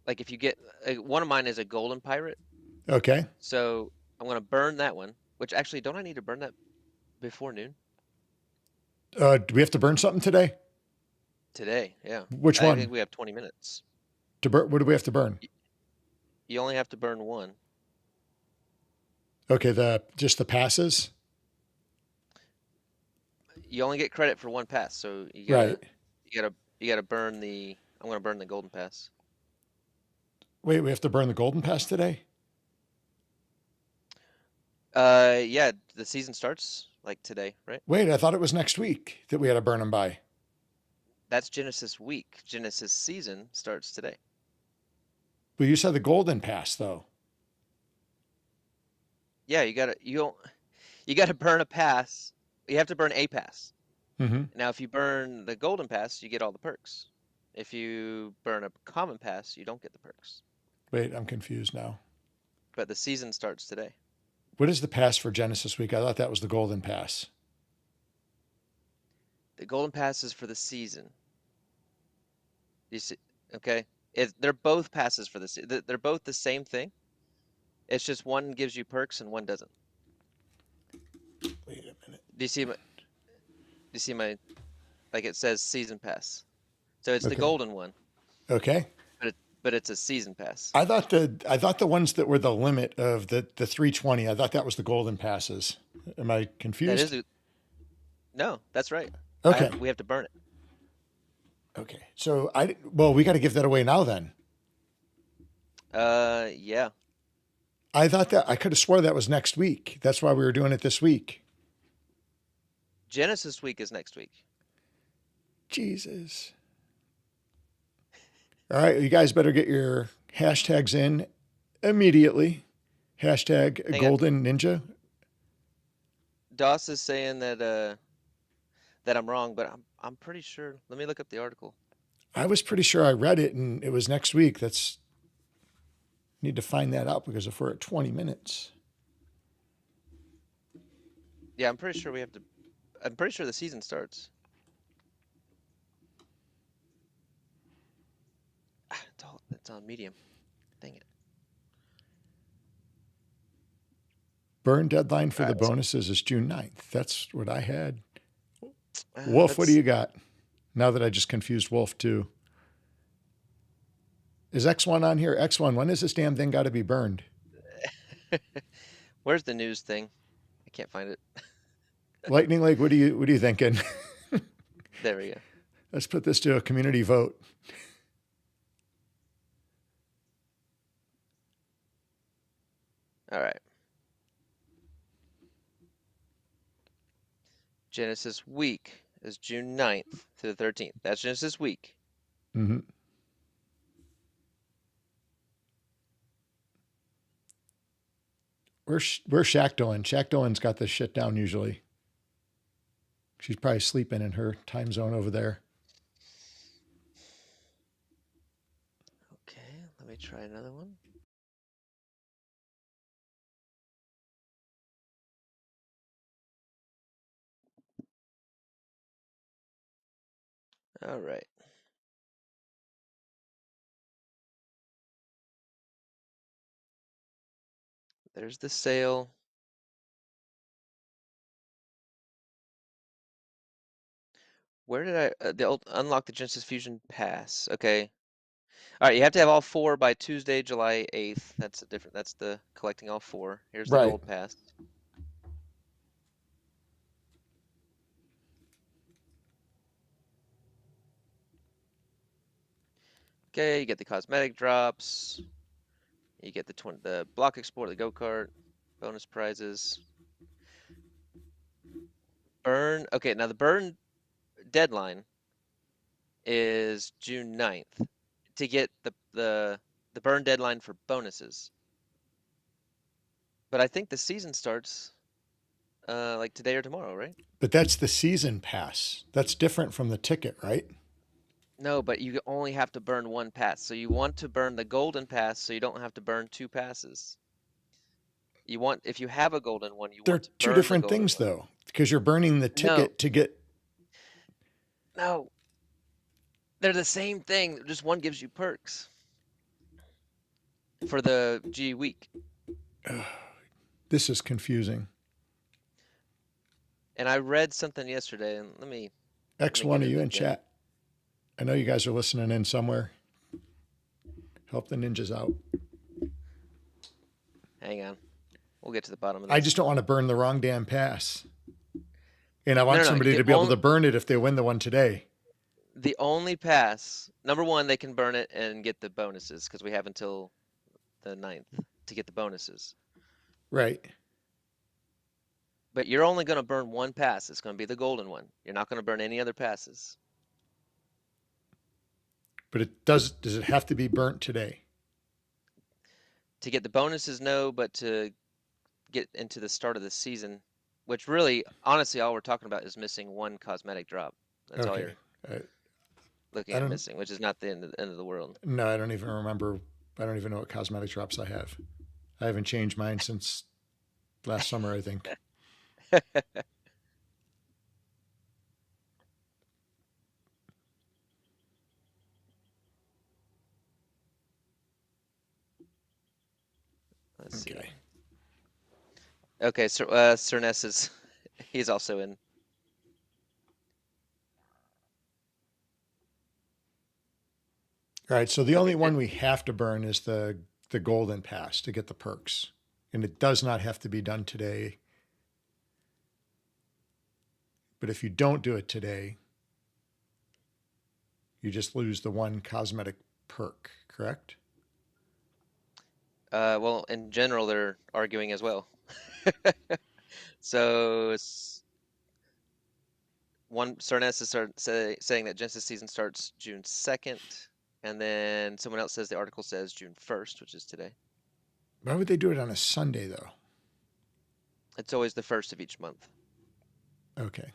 like if you get one of mine is a golden pirate. Okay. So I'm gonna burn that one. Which actually, don't I need to burn that before noon? Do we have to burn something today? Today, yeah. Which I one? think we have 20 minutes. To burn? What do we have to burn? You only have to burn 1. Okay, just the passes. You only get credit for 1 pass, so you gotta burn the. I'm gonna burn the golden pass. Wait, we have to burn the golden pass today? Yeah, the season starts like today, right? Wait, I thought it was next week that we had to burn them by. That's Genesis week. Genesis season starts today. But you said the golden pass, though. Yeah, you gotta burn a pass. You have to burn a pass. Mm-hmm. Now, if you burn the golden pass, you get all the perks. If you burn a common pass, you don't get the perks. Wait, I'm confused now. But the season starts today. What is the pass for Genesis week? I thought that was the golden pass. The golden pass is for the season. You see, okay? They're both passes for the season. They're both the same thing. It's just one gives you perks and one doesn't. Wait a minute. Do you see my like it says season pass. So it's Okay. the golden one. Okay. But it's a season pass. I thought the ones that were the limit of the 320, I thought that was the golden passes. Am I confused? No, that's right. Okay. We have to burn it. Okay. So we got to give that away now then. Yeah. I could have swore that was next week. That's why we were doing it this week. Genesis week is next week. Jesus. All right, you guys better get your hashtags in immediately. Hashtag Hang Golden Ninja. Doss is saying that I'm wrong, but I'm pretty sure. Let me look up the article. I was pretty sure I read it and it was next week. Need to find that out because if we're at 20 minutes. Yeah, I'm pretty sure I'm pretty sure the season starts. It's on medium. Dang it. Burn deadline for the bonuses is June 9th. That's what I had. Wolf, what do you got? Now that I just confused Wolf too. Is X1 on here? X1, when is this damn thing got to be burned? Where's the news thing? I can't find it. Lightning Lake, what are you thinking? There we go. Let's put this to a community vote. All right. Genesis week is June 9th to the 13th. That's Genesis week. Mm-hmm. Where's Shacklin? Shacklin's got this shit down usually. She's probably sleeping in her time zone over there. Okay, let me try another one. All right. There's the sale. Where did I unlock the Genesis Fusion Pass? Okay. All right, you have to have all 4 by Tuesday, July 8th. That's the collecting all 4. Here's the Right. gold pass. Okay, you get the cosmetic drops. You get the block export, the go-kart, bonus prizes. Burn. Okay, now the burn deadline is June 9th to get the burn deadline for bonuses. But I think the season starts like today or tomorrow, right? But that's the season pass. That's different from the ticket, right? No, but you only have to burn 1 pass. So you want to burn the golden pass so you don't have to burn 2 passes. If you have a golden one, you want They're to two burn the different golden things, one. though, because you're burning the No, ticket to get. no, they're the same thing. Just one gives you perks for the G week. This is confusing. And I read something yesterday, and let me X1, get are it you in again. chat? I know you guys are listening in somewhere. Help the ninjas out. Hang on. We'll get to the bottom of this. I just don't want to burn the wrong damn pass. And I want No. somebody to be able to burn it if they win the one today. The only pass, number one, they can burn it and get the bonuses because we have until the 9th to get the bonuses. Right. But you're only going to burn 1 pass. It's going to be the golden one. You're not going to burn any other passes. But does it have to be burnt today? To get the bonuses, no, but to get into the start of the season, which really, honestly, all we're talking about is missing 1 cosmetic drop. That's all you're looking at missing, which is not the end of the world. No, I don't even remember. I don't even know what cosmetic drops I have. I haven't changed mine since last summer, I think. Let's see. Okay, so Cerness is he's also in. All right, so the only one we have to burn is the golden pass to get the perks. And it does not have to be done today. But if you don't do it today, you just lose the 1 cosmetic perk, correct? Well, in general, they're arguing as well. So Cerness is saying that Genesis season starts June 2nd, and then someone else says the article says June 1st, which is today. Why would they do it on a Sunday, though? It's always the 1st of each month. Okay.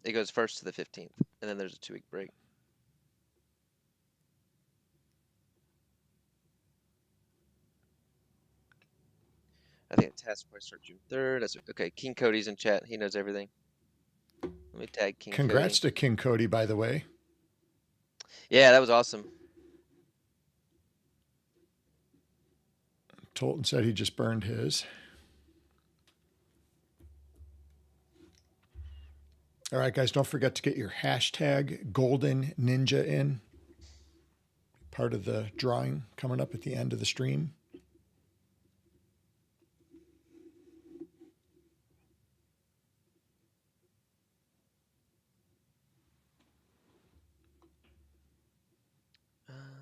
It goes 1st to the 15th, and then there's a 2-week break. I think the task force starts June 3rd. Okay, King Cody's in chat. He knows everything. Let me tag King Cody. Congrats to King Cody, by the way. Yeah, that was awesome. Tolton said he just burned his. All right, guys, don't forget to get your hashtag Golden Ninja in. part of the drawing coming up at the end of the stream.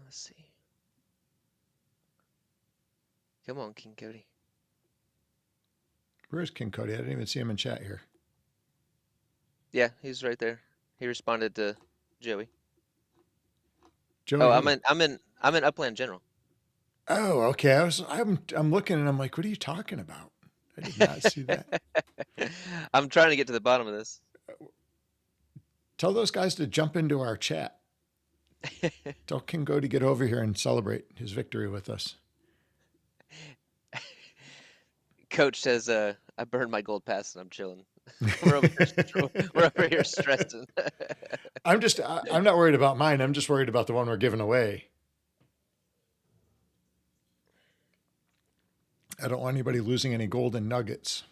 Let's see. Come on, King Cody. Where is King Cody? I didn't even see him in chat here. Yeah, he's right there. He responded to Joey. Joey, oh, I'm in Upland General. Oh, okay. I'm looking and I'm like, what are you talking about? I did not see that. I'm trying to get to the bottom of this. Tell those guys to jump into our chat. Tell King Cody to get over here and celebrate his victory with us. Coach says, I burned my gold pass and I'm chilling. we're over here stressing. I'm not worried about mine. I'm just worried about the one we're giving away. I don't want anybody losing any golden nuggets.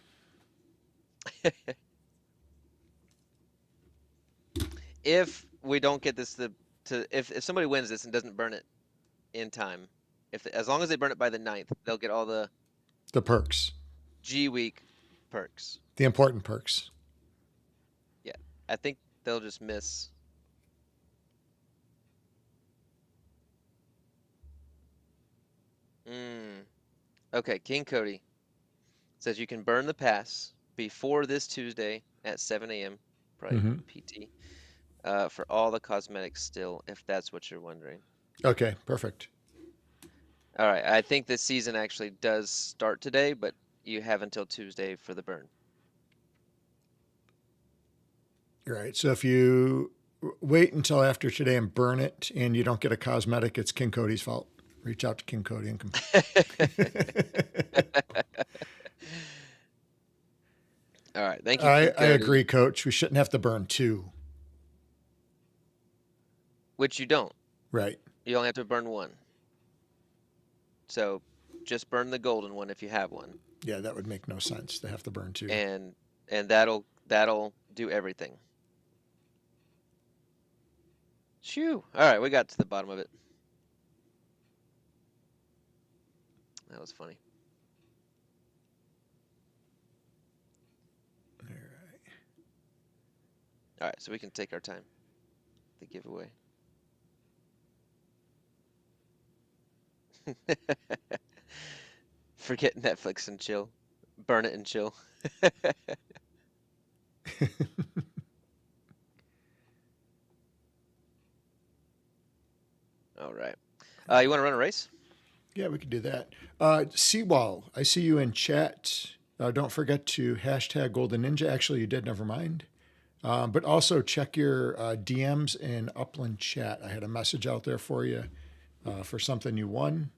If we don't get this if somebody wins this and doesn't burn it in time, as long as they burn it by the 9th, they'll get all the perks. G Week perks. The important perks. Yeah. I think they'll just miss. Okay, King Cody says you can burn the pass before this Tuesday at 7 a.m. probably PT, for all the cosmetics still, if that's what you're wondering. Okay, perfect. All right, I think the season actually does start today, but you have until Tuesday for the burn. All right, so if you wait until after today and burn it and you don't get a cosmetic, it's King Cody's fault. Reach out to King Cody and complain. All right, thank you. I agree, Coach. We shouldn't have to burn 2. Which you don't. Right. You only have to burn 1. So just burn the golden one if you have one. Yeah, that would make no sense to have to burn 2. And that'll do everything. Shoo. All right, we got to the bottom of it. That was funny. All right. All right, so we can take our time. The giveaway. Forget Netflix and chill. Burn it and chill. All right. You want to run a race? Yeah, we could do that. Seawall, I see you in chat. Don't forget to hashtag Golden Ninja. Actually, you did. Never mind. But also check your DMs in Upland chat. I had a message out there for you for something you won.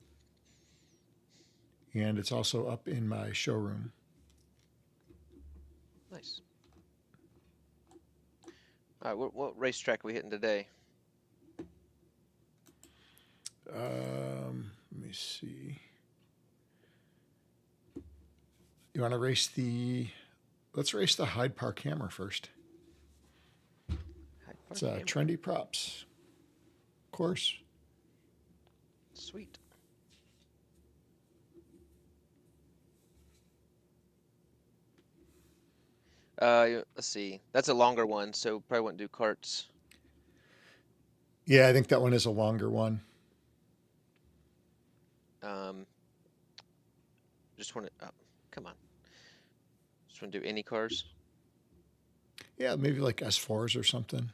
And it's also up in my showroom. Nice. All right, what racetrack are we hitting today? Let me see. You want to race let's race the Hyde Park Hammer first. Hyde Park It's Hammer. trendy props course. Sweet. Let's see. That's a longer one, so probably wouldn't do carts. Yeah, I think that one is a longer one. Just want to, come on. Just want to do any cars. Yeah, maybe like S4s or something.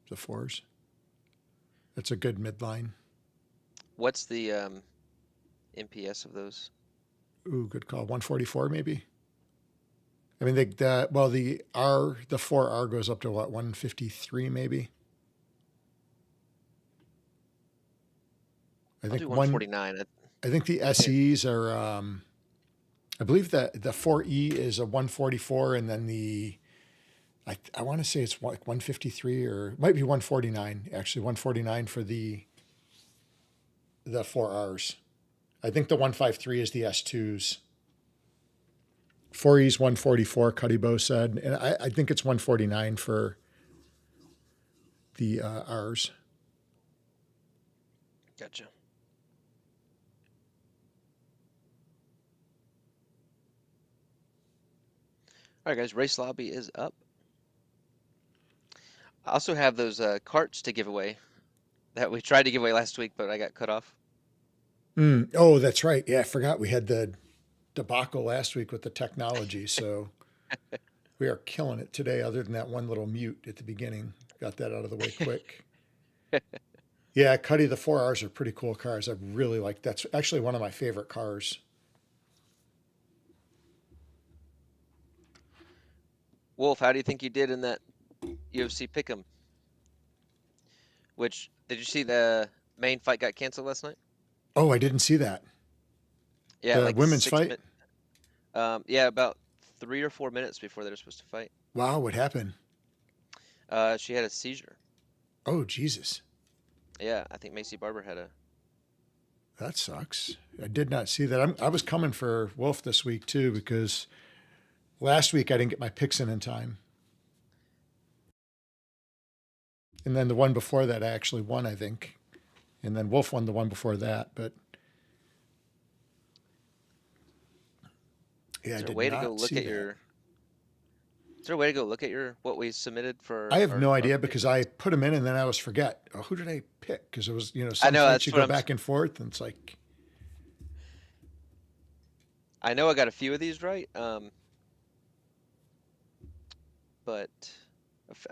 The 4s. That's a good midline. What's the MPS of those? Ooh, good call. 144 maybe. I mean, the 4R goes up to what, 153 maybe. I think 149. I think the SEs are. I believe that the 4E is a 144, and then I want to say it's like 153 or it might be 149. Actually, 149 for the 4Rs. I think the 153 is the S2s. 4E's 144, Cuddybo said, and I think it's 149 for the Rs. Gotcha. All right, guys. Race lobby is up. I also have those carts to give away that we tried to give away last week, but I got cut off. Oh, that's right. Yeah, I forgot we had the debacle last week with the technology. So we are killing it today, other than that one little mute at the beginning. Got that out of the way quick. Yeah, Cuddy, the 4Rs are pretty cool cars. I really like that's actually one of my favorite cars. Wolf, how do you think you did in that UFC Pick'em? Which, did you see the main fight got canceled last night? Oh, I didn't see that. Yeah, The like women's fight? yeah, about 3 or 4 minutes before they were supposed to fight. Wow, what happened? She had a seizure. Oh, Jesus. Yeah, I think Macy Barber had a. That sucks. I did not see that. I was coming for Wolf this week too because last week I didn't get my picks in time. And then the one before that I actually won, I think. And then Wolf won the one before that, but yeah, Is I there a did way to go not look see at that. your? Is there a way to go look at your what we submitted for? I have no our idea picks? because I put them in and then I always forget. Oh, who did I pick? Because it was, I some know fights you that's what go I'm. back and forth and it's like, I know I got a few of these right. But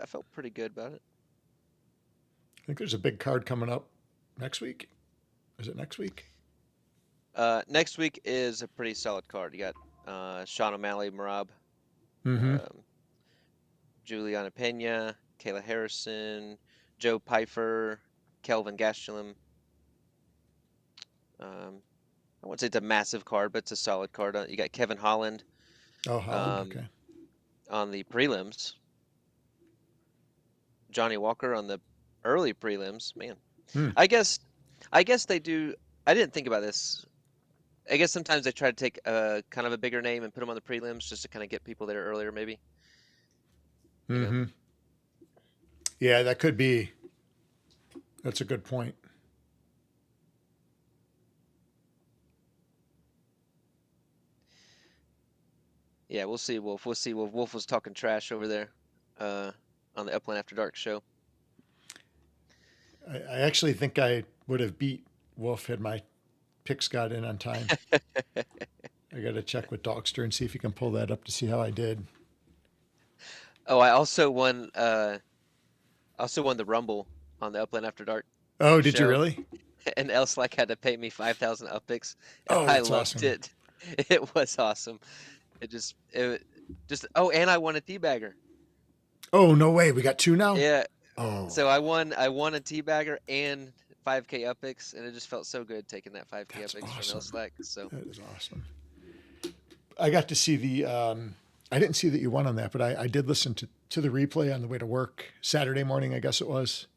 I felt pretty good about it. I think there's a big card coming up next week. Is it next week? Next week is a pretty solid card. You got Sean O'Malley, Marab, Mm-hmm. um, Juliana Pena, Kayla Harrison, Joe Pfeiffer, Kelvin Gastelum. I wouldn't say it's a massive card, but it's a solid card. You got Kevin Holland Oh, Holland. um, Okay. on the prelims. Johnny Walker on the early prelims. Man, Hmm. I guess they do. I didn't think about this. I guess sometimes they try to take a kind of a bigger name and put them on the prelims just to kind of get people there earlier, maybe. You know. Mm-hmm. Yeah, that could be. That's a good point. Yeah, we'll see, Wolf. We'll see. Wolf was talking trash over there, on the Upland After Dark show. I actually think I would have beat Wolf had my picks got in on time. I got to check with Dogster and see if he can pull that up to see how I did. Oh, I also won. Also won the Rumble on the Upland After Dark Oh, did you show, really? and Elslack had to pay me 5,000 uppicks, and Oh, I that's loved awesome. it. It was awesome. It just. Oh, and I won a teabagger. Oh, no way. We got two now? Yeah, Oh, so I won a teabagger and 5K upicks, and it just felt so good taking that 5K that's upicks from awesome. Elslack. So That is awesome. I got to see the. I didn't see that you won on that, but I did listen to the replay on the way to work Saturday morning, I guess it was.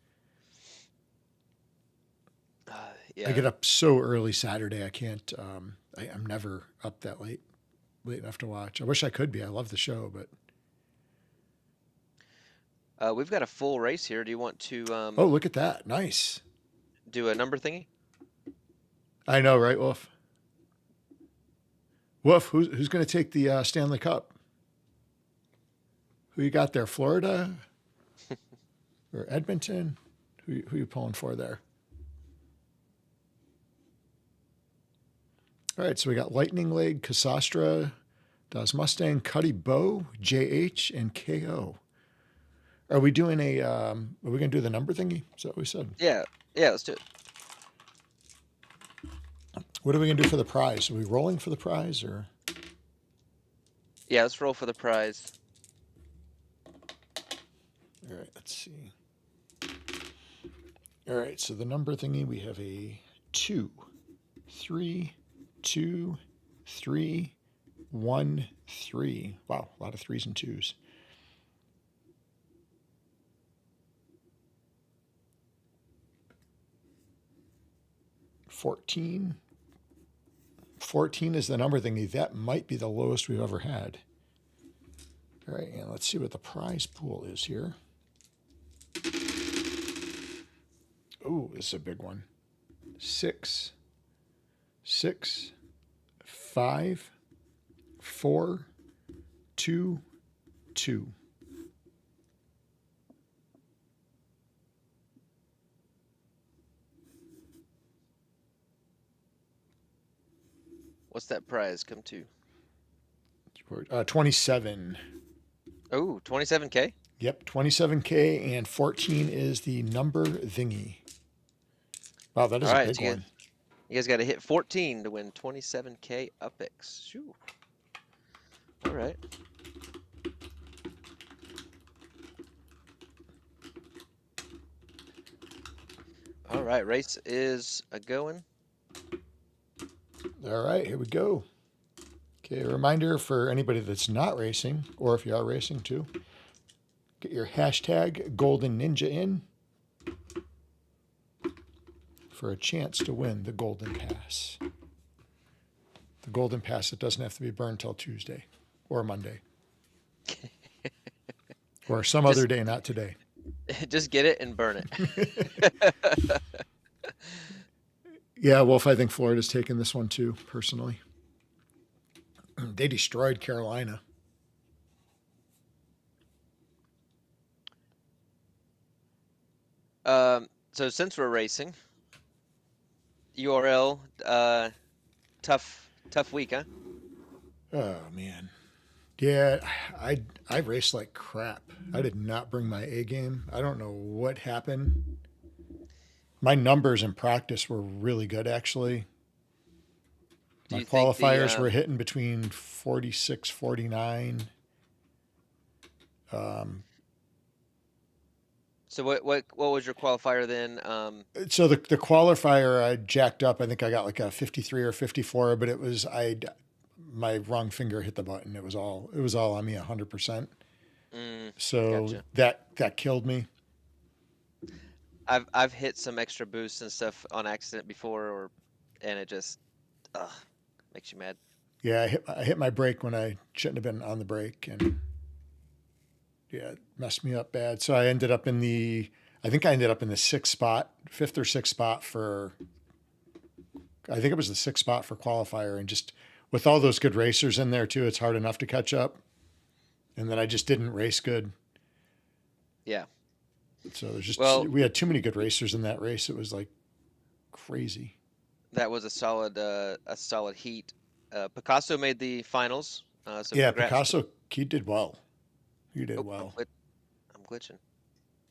I yeah. get up so early Saturday. I can't. I'm never up that late enough to watch. I wish I could be. I love the show, but We've got a full race here. Do you want to oh, look at that! Nice. do a number thingy? I know, right, Wolf? Wolf, who's going to take the Stanley Cup? Who you got there? Florida or Edmonton? Who you pulling for there? All right, so we got Lightning Leg, Cassastra, Das Mustang, Cuddy Bow, JH, and KO. Are we doing a? Are we going to do the number thingy? Is that what we said? Yeah, yeah. Let's do it. What are we going to do for the prize? Are we rolling for the prize or? Yeah, let's roll for the prize. All right, let's see. All right, so the number thingy, we have a 2, 3, 2, 3, 1, 3. Wow, a lot of threes and twos. $14. 14 is the number thingy. That might be the lowest we've ever had. All right, and let's see what the prize pool is here. Oh, this is a big one. 6, 6, 5, 4, 2, 2. What's that prize come to? 27. Oh, 27K? Yep, 27K, and 14 is the number thingy. Wow, that is All a right, big one. you guys got to hit 14 to win 27K UPX. Shoo. All right. All right, race is a going. All right, here we go. Okay, a reminder for anybody that's not racing, or if you are racing too, get your hashtag Golden Ninja in for a chance to win the Golden Pass. The Golden Pass that doesn't have to be burned till Tuesday or Monday. Or some other day, not today. Just get it and burn it. Yeah, Wolf, I think Florida's taken this one too, personally. They destroyed Carolina. So since we're racing, URL, tough week, huh? Oh man. Yeah, I raced like crap. I did not bring my A game. I don't know what happened. My numbers in practice were really good, actually. My qualifiers were hitting between 46, 49. So what was your qualifier then? So the qualifier I jacked up. I think I got like a 53 or 54, but it was my wrong finger hit the button. It was all on me 100%. So gotcha. that killed me. I've hit some extra boosts and stuff on accident before, and it just makes you mad. Yeah, I hit my brake when I shouldn't have been on the brake, and yeah, it messed me up bad. So I ended up in the 5th or 6th spot for. I think it was the 6th spot for qualifier, and just with all those good racers in there too, it's hard enough to catch up. And then I just didn't race good. Yeah. So we had too many good racers in that race. It was like crazy. That was a solid heat. Picasso made the finals. So yeah, congrats. Picasso, he did well. He did well. I'm glitching.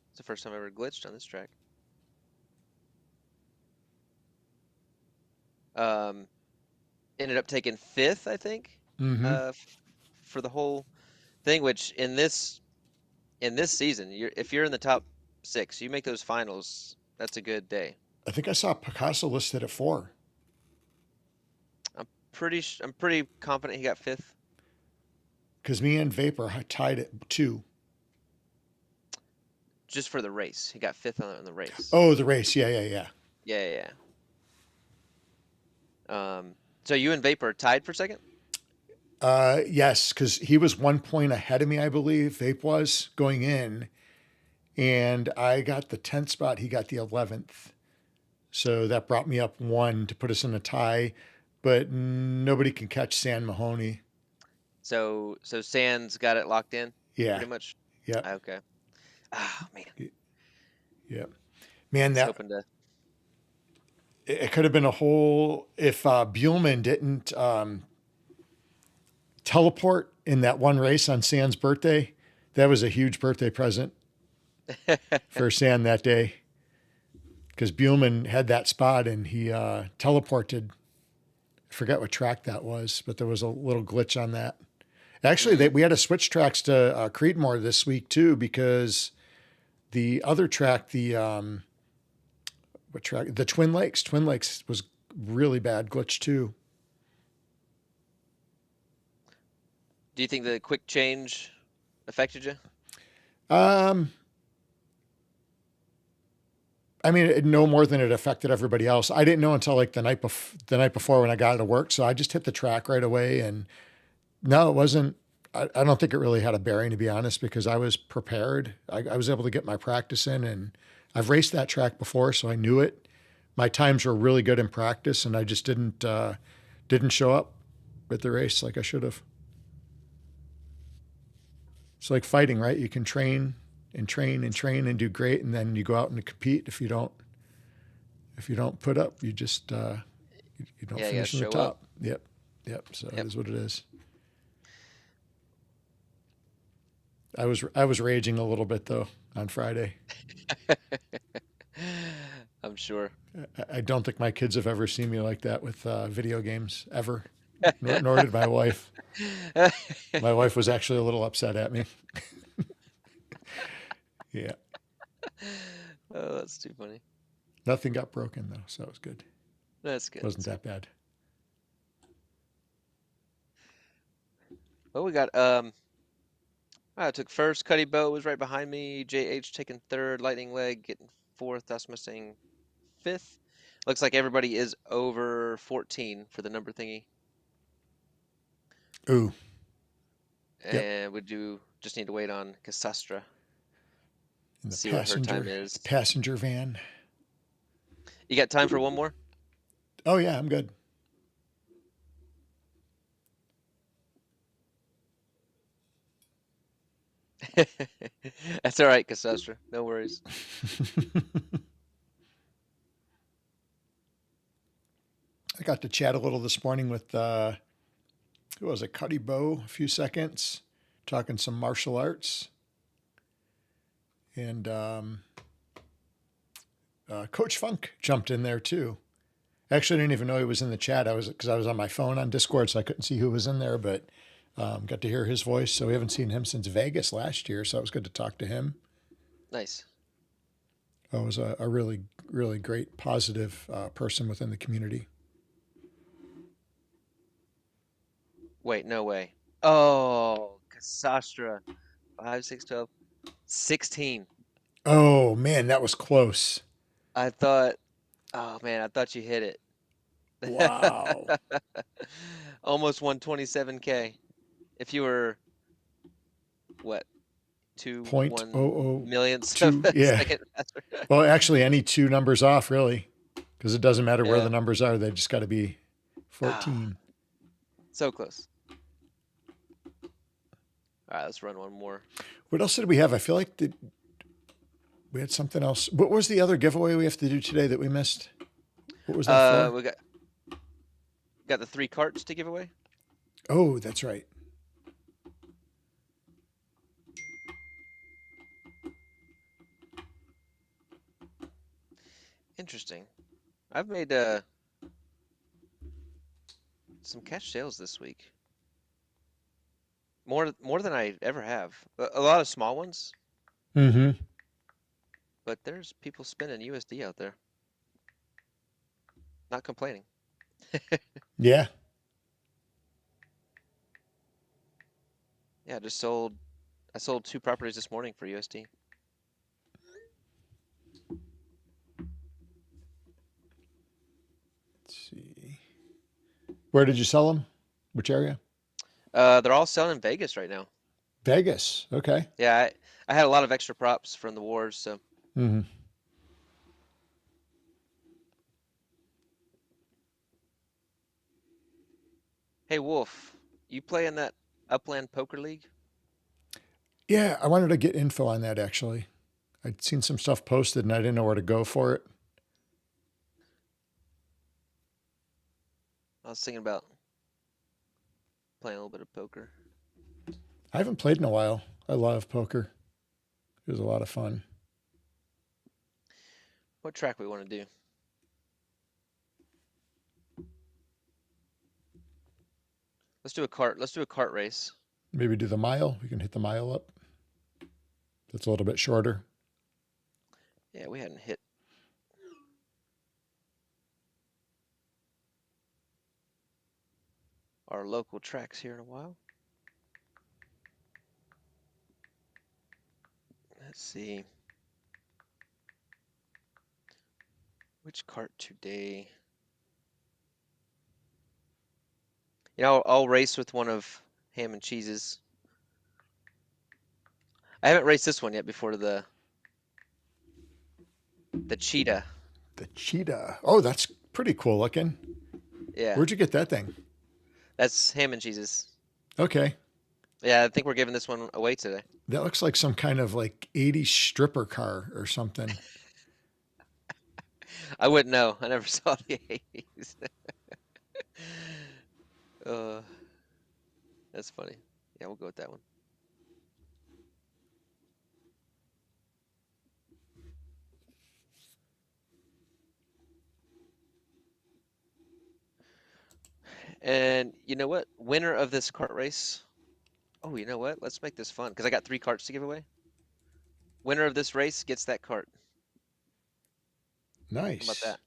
It's the first time I ever glitched on this track. Ended up taking 5th, I think, for the whole thing. Which in this season, if you're in the top 6, you make those finals. That's a good day. I think I saw Picasso listed at 4. I'm pretty confident he got 5th. Because me and Vapor tied at 2. Just for the race, he got 5th on the race. Oh, the race, yeah. So you and Vapor tied for 2nd? Yes, because he was 1 point ahead of me, I believe. Vape was going in, and I got the 10th spot. He got the 11th. So that brought me up 1 to put us in a tie, but nobody can catch San Mahoney. So San's got it locked in? Yeah. Pretty much? Yeah. Okay. Ah, man. Yeah. Man, it could have been a whole, if Buellman didn't teleport in that one race on San's birthday, that was a huge birthday present for San that day. Because Buellman had that spot and he teleported. I forget what track that was, but there was a little glitch on that. Actually, we had to switch tracks to Creedmoor this week too, because the other track, the Twin Lakes was really bad glitch too. Do you think the quick change affected you? I mean, no more than it affected everybody else. I didn't know until like the night before when I got out of work. So I just hit the track right away, and no, it wasn't. I don't think it really had a bearing, to be honest, because I was prepared. I was able to get my practice in, and I've raced that track before, so I knew it. my times were really good in practice, and I just didn't show up at the race like I should have. It's like fighting, right? You can train and train and train and do great, and then you go out and compete. If you don't put up, you just you don't Yeah, you gotta finish in the show up. top. Yep. So Yep. it is what it is. I was raging a little bit though on Friday. I'm sure. I don't think my kids have ever seen me like that with video games ever. Nor did my wife. My wife was actually a little upset at me. Yeah. Oh, that's too funny. Nothing got broken though, so it was good. That's good. Wasn't that bad. Well, we got I took first. Cuddy Bow was right behind me. JH taking third. Lightning Leg getting fourth. That's missing fifth. Looks like everybody is over 14 for the number thingy. Ooh. Yep. And we just need to wait on Cassastra. In the See what her time is. passenger van. You got time for one more? Oh yeah, I'm good. That's all right, Cassastra. No worries. I got to chat a little this morning with who was it, Cuddy Bow, a few seconds, talking some martial arts. And Coach Funk jumped in there too. Actually, I didn't even know he was in the chat. Because I was on my phone on Discord, so I couldn't see who was in there. But got to hear his voice. So we haven't seen him since Vegas last year. So it was good to talk to him. Nice. It was a really, really great, positive person within the community. Wait, no way. Oh, Cassastra. 5, 6, 12, 16. Oh man, that was close. I thought, oh man, I thought you hit it. Wow. Almost 127K. If you were, what, 2.1 millionths of a yeah. second? Well, actually, any two numbers off, really, because it doesn't matter where Yeah. the numbers are. They just got to be 14. So close. All right, let's run one more. What else did we have? I feel like we had something else. What was the other giveaway we have to do today that we missed? What was that for? We got the 3 carts to give away. Oh, that's right. Interesting. I've made some cash sales this week. More than I ever have. A lot of small ones. Mm-hmm. But there's people spending USD out there. Not complaining. Yeah. Yeah, I sold 2 properties this morning for USD. Let's see. Where did you sell them? Which area? They're all selling in Vegas right now. Vegas. Okay. Yeah, I had a lot of extra props from the wars, so. Mm-hmm. Hey, Wolf, you play in that Upland Poker League? Yeah, I wanted to get info on that, actually. I'd seen some stuff posted, and I didn't know where to go for it. I was thinking about playing a little bit of poker. I haven't played in a while. I love poker. It was a lot of fun. What track we want to do? Let's do a cart race. Maybe do the mile. We can hit the mile up. That's a little bit shorter. Yeah, we hadn't hit. Our local tracks here in a while. Let's see. Which cart today? You know, I'll race with one of Ham and Cheese's. I haven't raced this one yet before the cheetah. The cheetah. Oh, that's pretty cool looking. Yeah, Where'd you get that thing? that's ham and cheeses. Okay. Yeah, I think we're giving this one away today. That looks like some kind of like 80s stripper car or something. I wouldn't know. I never saw the 80s. uh, that's funny. Yeah, we'll go with that one. And you know what? Winner of this cart race. Oh, you know what? Let's make this fun because I got 3 carts to give away. Winner of this race gets that cart. How about Nice. that?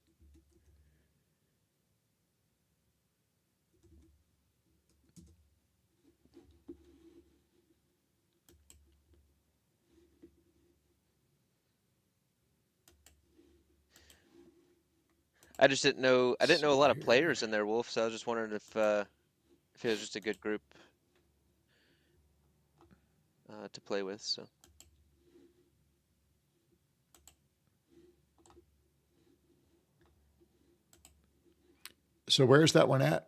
I just didn't know. I Let's didn't know a see lot of here. players in there, Wolf. So I was just wondering if it was just a good group to play with. So So where's that one at?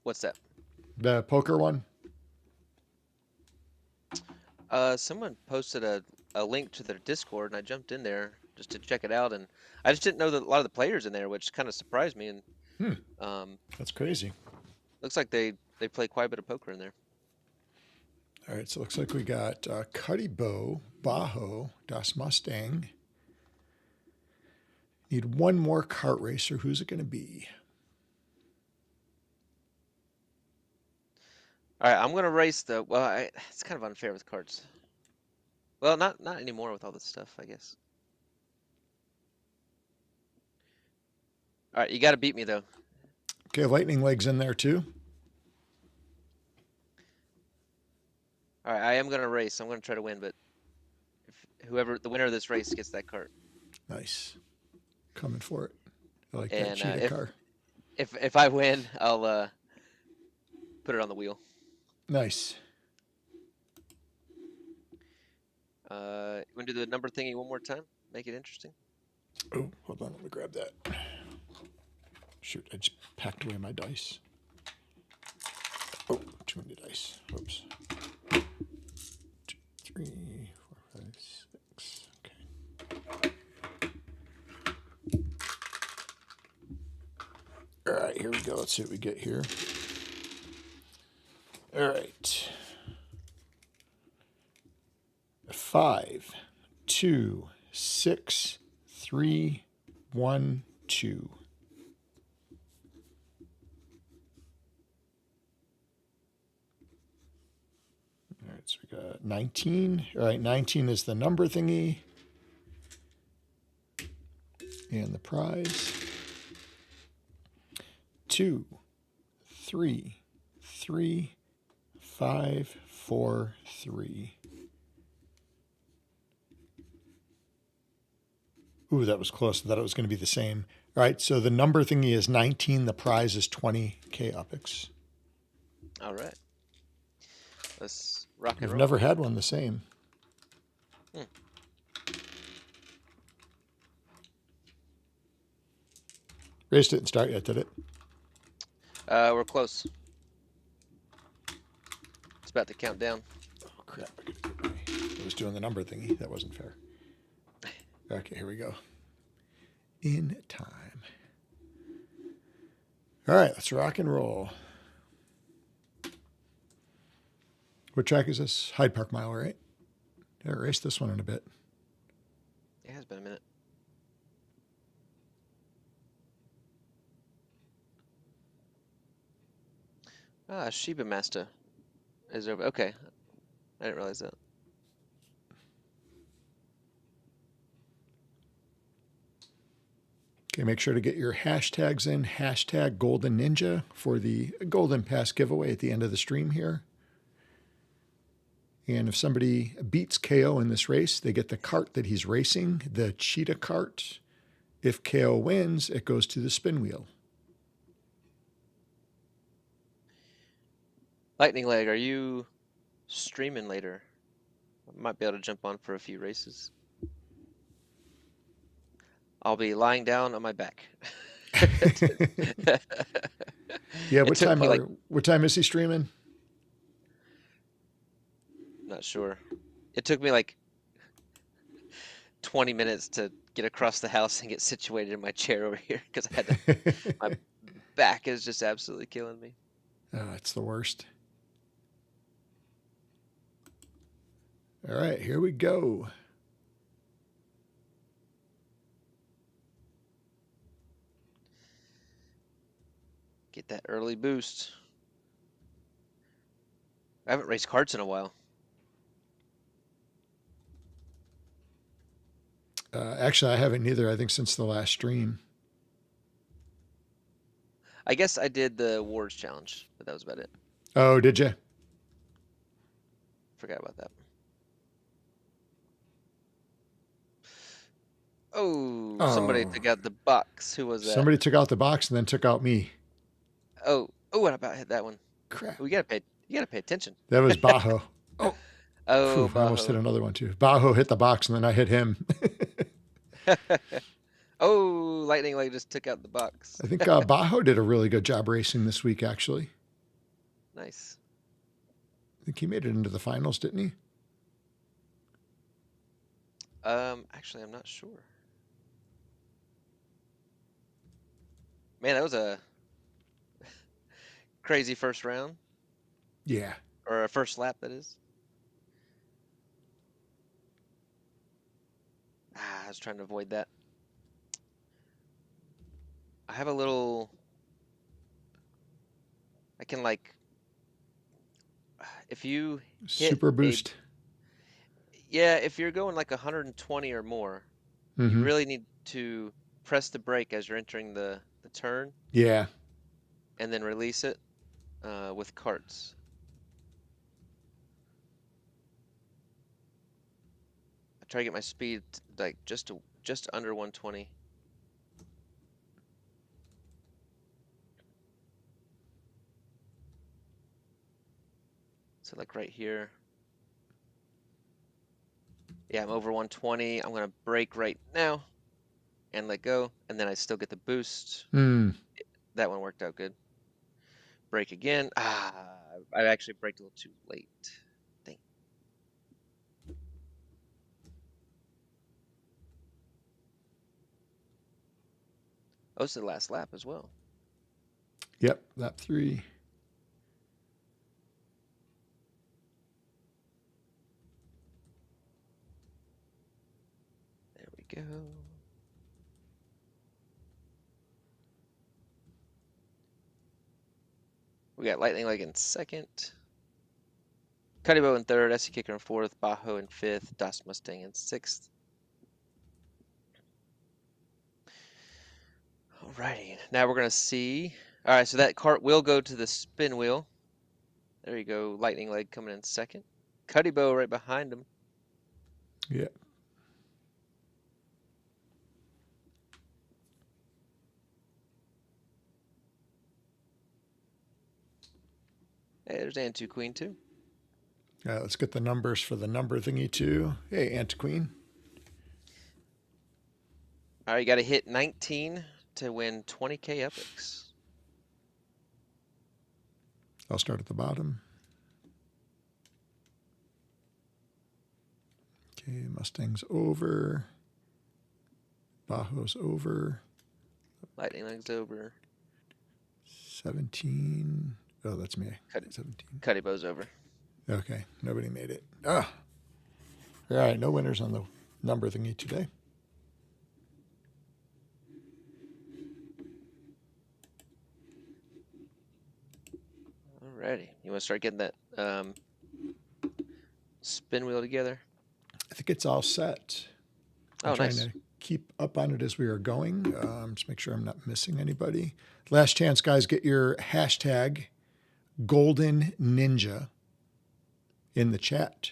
what's that? The poker one? Someone posted a link to their Discord, and I jumped in there just to check it out, and I just didn't know that a lot of the players in there, which kind of surprised me. And Hmm. um, That's crazy. looks like they play quite a bit of poker in there. All right. So it looks like we got Cuddy Bow, Bajo, Das Mustang. Need one more kart racer. Who's it going to be? All right, I'm gonna race the. Well, it's kind of unfair with cards. Well, not anymore with all this stuff, I guess. All right, you got to beat me though. Okay, Lightning Leg's in there too. All right, I am gonna race. I'm gonna try to win, but if whoever the winner of this race gets that cart. Nice. Coming for it. I like that And cheetah car. if I win, I'll put it on the wheel. Nice. You want to do the number thingy one more time? Make it interesting. Oh, hold on. Let me grab that. Shoot, I just packed away my dice. Oh, too many dice. Whoops. 2, 3, 4, 5, 6. Okay. All right, here we go. Let's see what we get here. All right. 5, 2, 6, 3, 1, 2. All right, so we got 19. All right, 19 is the number thingy. And the prize. 2, 3, 3, 5, 4, 3. Ooh, that was close. I thought it was going to be the same. All right, so the number thingy is 19. The prize is 20K Upix. All right, let's rock and We've roll. never had one the same. Hmm. Race didn't start yet, did it? We're close. It's about to count down. Oh, crap. I was doing the number thingy. That wasn't fair. Okay, here we go. In time. All right, let's rock and roll. What track is this? Hyde Park Mile, right? I haven't raced this one in a bit. It has been a minute. Ah, Shiba Master is over. Okay, I didn't realize that. Okay, make sure to get your hashtags in. Hashtag Golden Ninja for the Golden Pass giveaway at the end of the stream here. And if somebody beats KO in this race, they get the cart that he's racing, the cheetah cart. If KO wins, it goes to the spin wheel. Lightning Leg, are you streaming later? I might be able to jump on for a few races. I'll be lying down on my back. Yeah, It took me like, what time is he streaming? not sure. It took me like 20 minutes to get across the house and get situated in my chair over here because I had to, my back is just absolutely killing me. Oh, it's the worst. All right, here we go. Get that early boost. I haven't raced carts in a while. Actually, I haven't either. I think since the last stream. I guess I did the Wars challenge, but that was about it. Oh, did you? Forgot about that. Oh, somebody took out the box. Who was that? Somebody took out the box and then took out me. Oh, I about hit that one. Crap. You gotta pay attention. That was Bajo. Oh, I almost hit another one too. Bajo hit the box and then I hit him. Oh, Lightning Leg just took out the box. I think Bajo did a really good job racing this week, actually. Nice. I think he made it into the finals, didn't he? Actually, I'm not sure. Man, that was a crazy first round. Yeah. Or a first lap, that is. I was trying to avoid that. I have a little... I can, like... If you hit Super boost. Yeah, if you're going like 120 or more, you really need to press the brake as you're entering the turn. Yeah. And then release it with carts. I try to get my speed like just under 120. So like right here. Yeah, I'm over 120. I'm gonna brake right now and let go, and then I still get the boost. That one worked out good. Brake again. I actually braked a little too late. Dang. Oh, it's the last lap as well. Yep, lap 3. There we go. We got Lightning Leg in second. Cuddybo in third, SC Kicker in fourth, Bajo in fifth, Das Mustang in sixth. Alrighty, now we're gonna see. All right, so that cart will go to the spin wheel. There you go, Lightning Leg coming in second. Cuddybo right behind him. Yeah. Hey, there's Antu Queen too. All right, let's get the numbers for the number thingy too. Hey, Antiqueen. All right, you got to hit 19 to win 20K epics. I'll start at the bottom. Okay, Mustang's over. Bajo's over. Lightning Leg's over. 17. Oh, that's me. 17. Cuddybo's over. Okay, nobody made it. All right, no winners on the number thingy today. Alrighty, you want to start getting that spin wheel together? I think it's all set. I'm trying to keep up on it as we are going. Just make sure I'm not missing anybody. Last chance, guys, get your hashtag Golden Ninja in the chat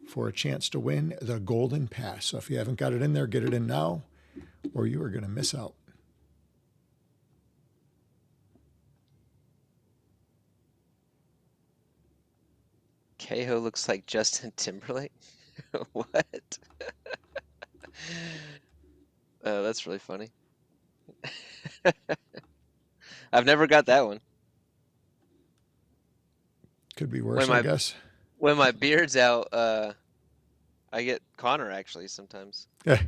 for a chance to win the Golden Pass. So if you haven't got it in there, get it in now, or you are going to miss out. Keho looks like Justin Timberlake. What? Oh, that's really funny. I've never got that one. Could be When worse, I my guess. when my beard's out, I get Connor actually sometimes. Yeah.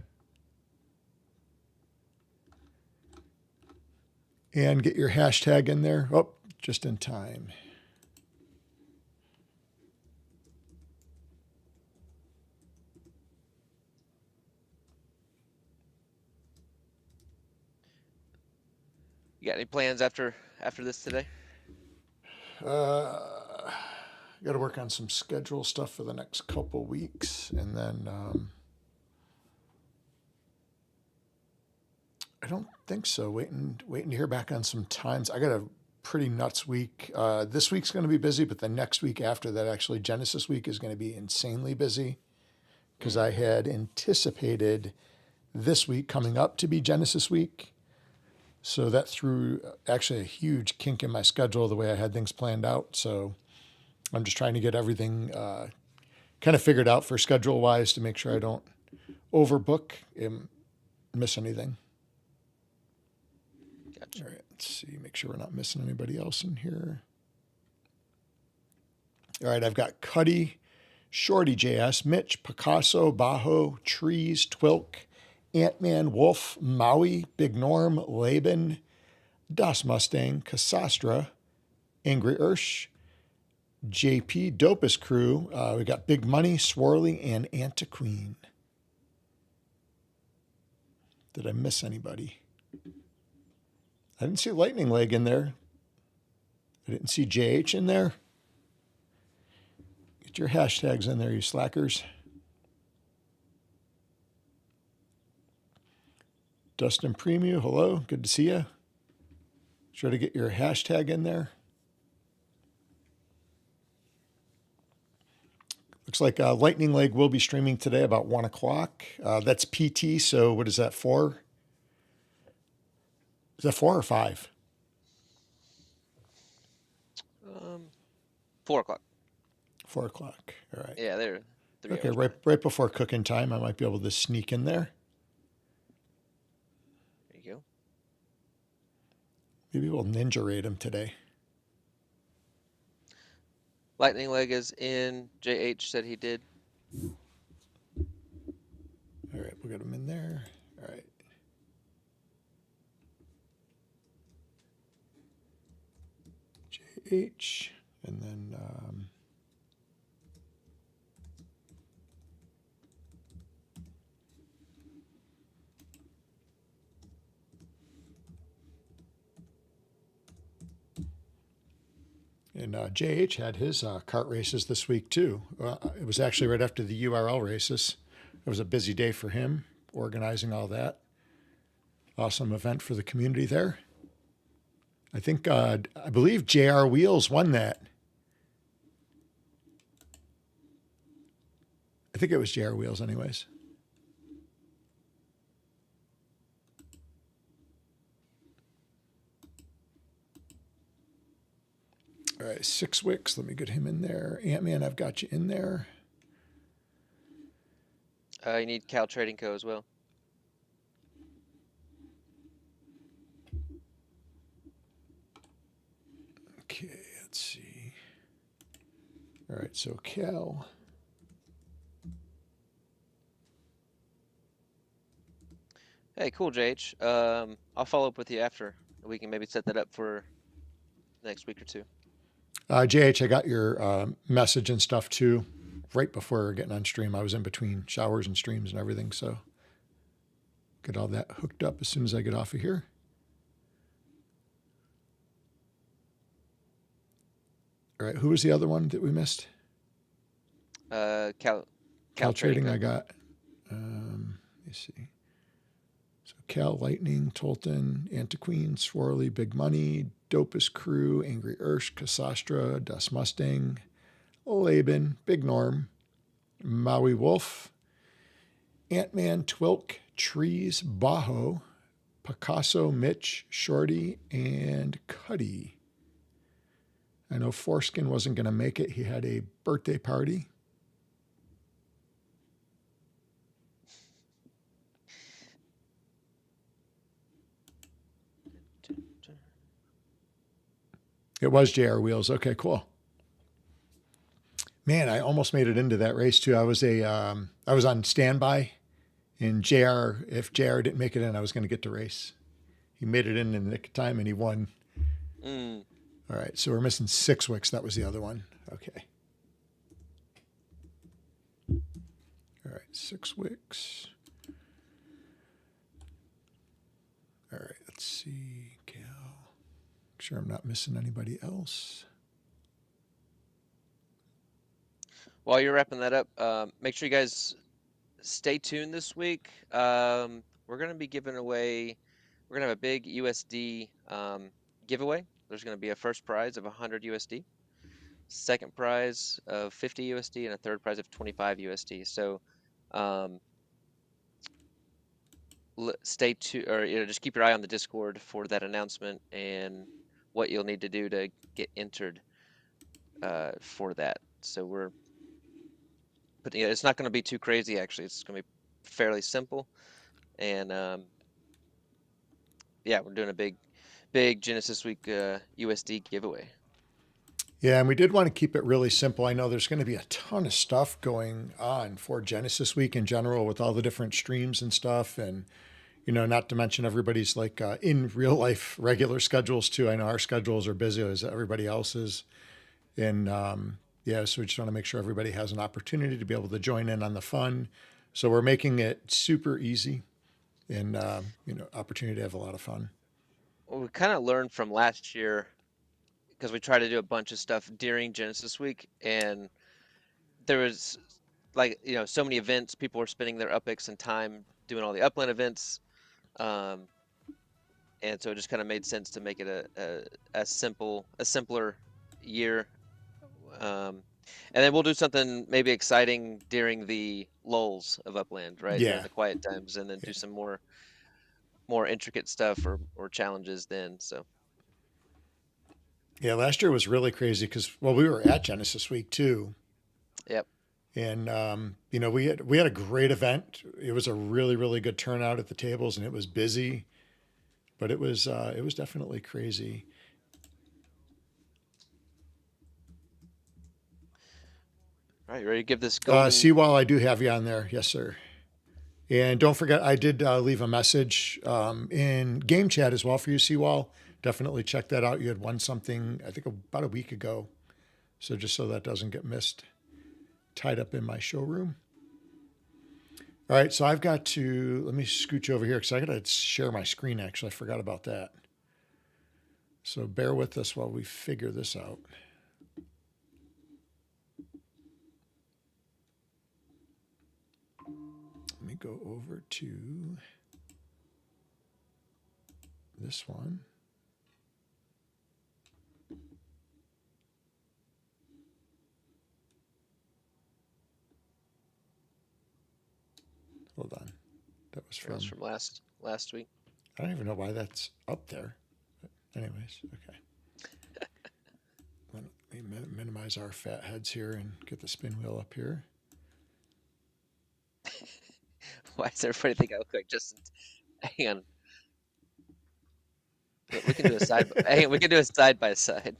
And get your hashtag in there. Oh, just in time. You got any plans after this today? Got to work on some schedule stuff for the next couple weeks, and then I don't think so. Waiting to hear back on some times. I got a pretty nuts week. This week's going to be busy, but the next week after that, actually, Genesis week is going to be insanely busy because I had anticipated this week coming up to be Genesis week. So that threw actually a huge kink in my schedule the way I had things planned out. So I'm just trying to get everything kind of figured out for schedule wise to make sure I don't overbook and miss anything. Gotcha. All right, let's see, make sure we're not missing anybody else in here. All right, I've got Cuddy, Shorty JS, Mitch, Picasso, Bajo, Trees, Twilk, Ant-Man, Wolf, Maui, Big Norm, Laban, Das Mustang, Cassastra, Angry Ursh, JP, Dopest Crew. We got Big Money, Swirly, and Antiqueen. Did I miss anybody? I didn't see Lightning Leg in there. I didn't see JH in there. Get your hashtags in there, you slackers. Dustin Premium, hello, good to see you. Sure to get your hashtag in there. Looks like Lightning Leg will be streaming today about 1 o'clock. That's PT, so what is that, 4? Is that 4 or 5? 4 o'clock. 4 o'clock, all right. Yeah, they're 3 Okay, hours right before cooking time, I might be able to sneak in there. There you go. Maybe we'll ninja raid him today. Lightning Leg is in. JH said he did. All right, we'll get him in there. All right. JH, and then and JH had his kart races this week too. It was actually right after the URL races. It was a busy day for him, organizing all that. Awesome event for the community there. I think, I believe JR Wheels won that. I think it was JR Wheels anyways. All right, 6 Wicks. Let me get him in there. Ant-Man, I've got you in there. You need Cal Trading Co. as well. Okay, let's see. All right, so Cal. Hey, cool, JH. I'll follow up with you after. We can maybe set that up for next week or two. JH, I got your message and stuff too. Right before getting on stream, I was in between showers and streams and everything, so get all that hooked up as soon as I get off of here. All right, who was the other one that we missed? Cal Trading, Co. I got. Let me see. So Cal, Lightning, Tolton, Antiqueen, Swirly, Big Money, Dopest Crew, Angry Ursh, Cassastra, Das Mustang, Laban, Big Norm, Maui Wolf, Ant-Man, Twilk, Trees, Bajo, Picasso, Mitch, Shorty, and Cuddy. I know Foreskin wasn't going to make it. He had a birthday party. It was JR Wheels. Okay, cool. Man, I almost made it into that race too. I was on standby, and JR. If JR didn't make it in, I was going to get to race. He made it in the nick of time, and he won. Mm. All right, so we're missing 6 wicks. That was the other one. Okay. All right, 6 wicks. All right, let's see, Cal. Make sure I'm not missing anybody else. While you're wrapping that up, make sure you guys stay tuned this week. We're going to be giving away, we're going to have a big USD giveaway. There's going to be a first prize of 100 USD, second prize of 50 USD, and a third prize of 25 USD. So stay tuned, or just keep your eye on the Discord for that announcement and what you'll need to do to get entered for that. So we're putting it. It's not going to be too crazy, actually. It's going to be fairly simple, and yeah, we're doing a big Genesis Week USD giveaway. Yeah, and we did want to keep it really simple. I know there's going to be a ton of stuff going on for Genesis Week in general with all the different streams and stuff, and not to mention everybody's like in real life regular schedules too. I know our schedules are busy as everybody else's, and yeah, so we just want to make sure everybody has an opportunity to be able to join in on the fun. So we're making it super easy, and opportunity to have a lot of fun. Well, we kind of learned from last year because we tried to do a bunch of stuff during Genesis Week, and there was like so many events. People were spending their UPIX and time doing all the Upland events, and so it just kind of made sense to make it a simpler year. And then we'll do something maybe exciting during the lulls of Upland, right? Yeah. During the quiet times, and then do some more intricate stuff or challenges then. So Yeah, last year was really crazy because we were at Genesis Week too. Yep. And we had a great event. It was a really, really good turnout at the tables, and it was busy, but it was definitely crazy. All right, you ready to give this golden... Seawall, I do have you on there. Yes, sir. And don't forget, I did leave a message in game chat as well for you, Seawall. Definitely check that out. You had won something, I think, about a week ago. So just so that doesn't get missed. Tied up in my showroom. All right, so I've got to, let me scooch over here because I got to share my screen, actually. I forgot about that. So bear with us while we figure this out. Let me go over to this one. Hold on. That was from last week. I don't even know why that's up there. But anyways, okay. Let me minimize our fat heads here and get the spin wheel up here. Why does everybody think I look like Justin? Hang on. We can do a side. Hang on, we can do a side by side.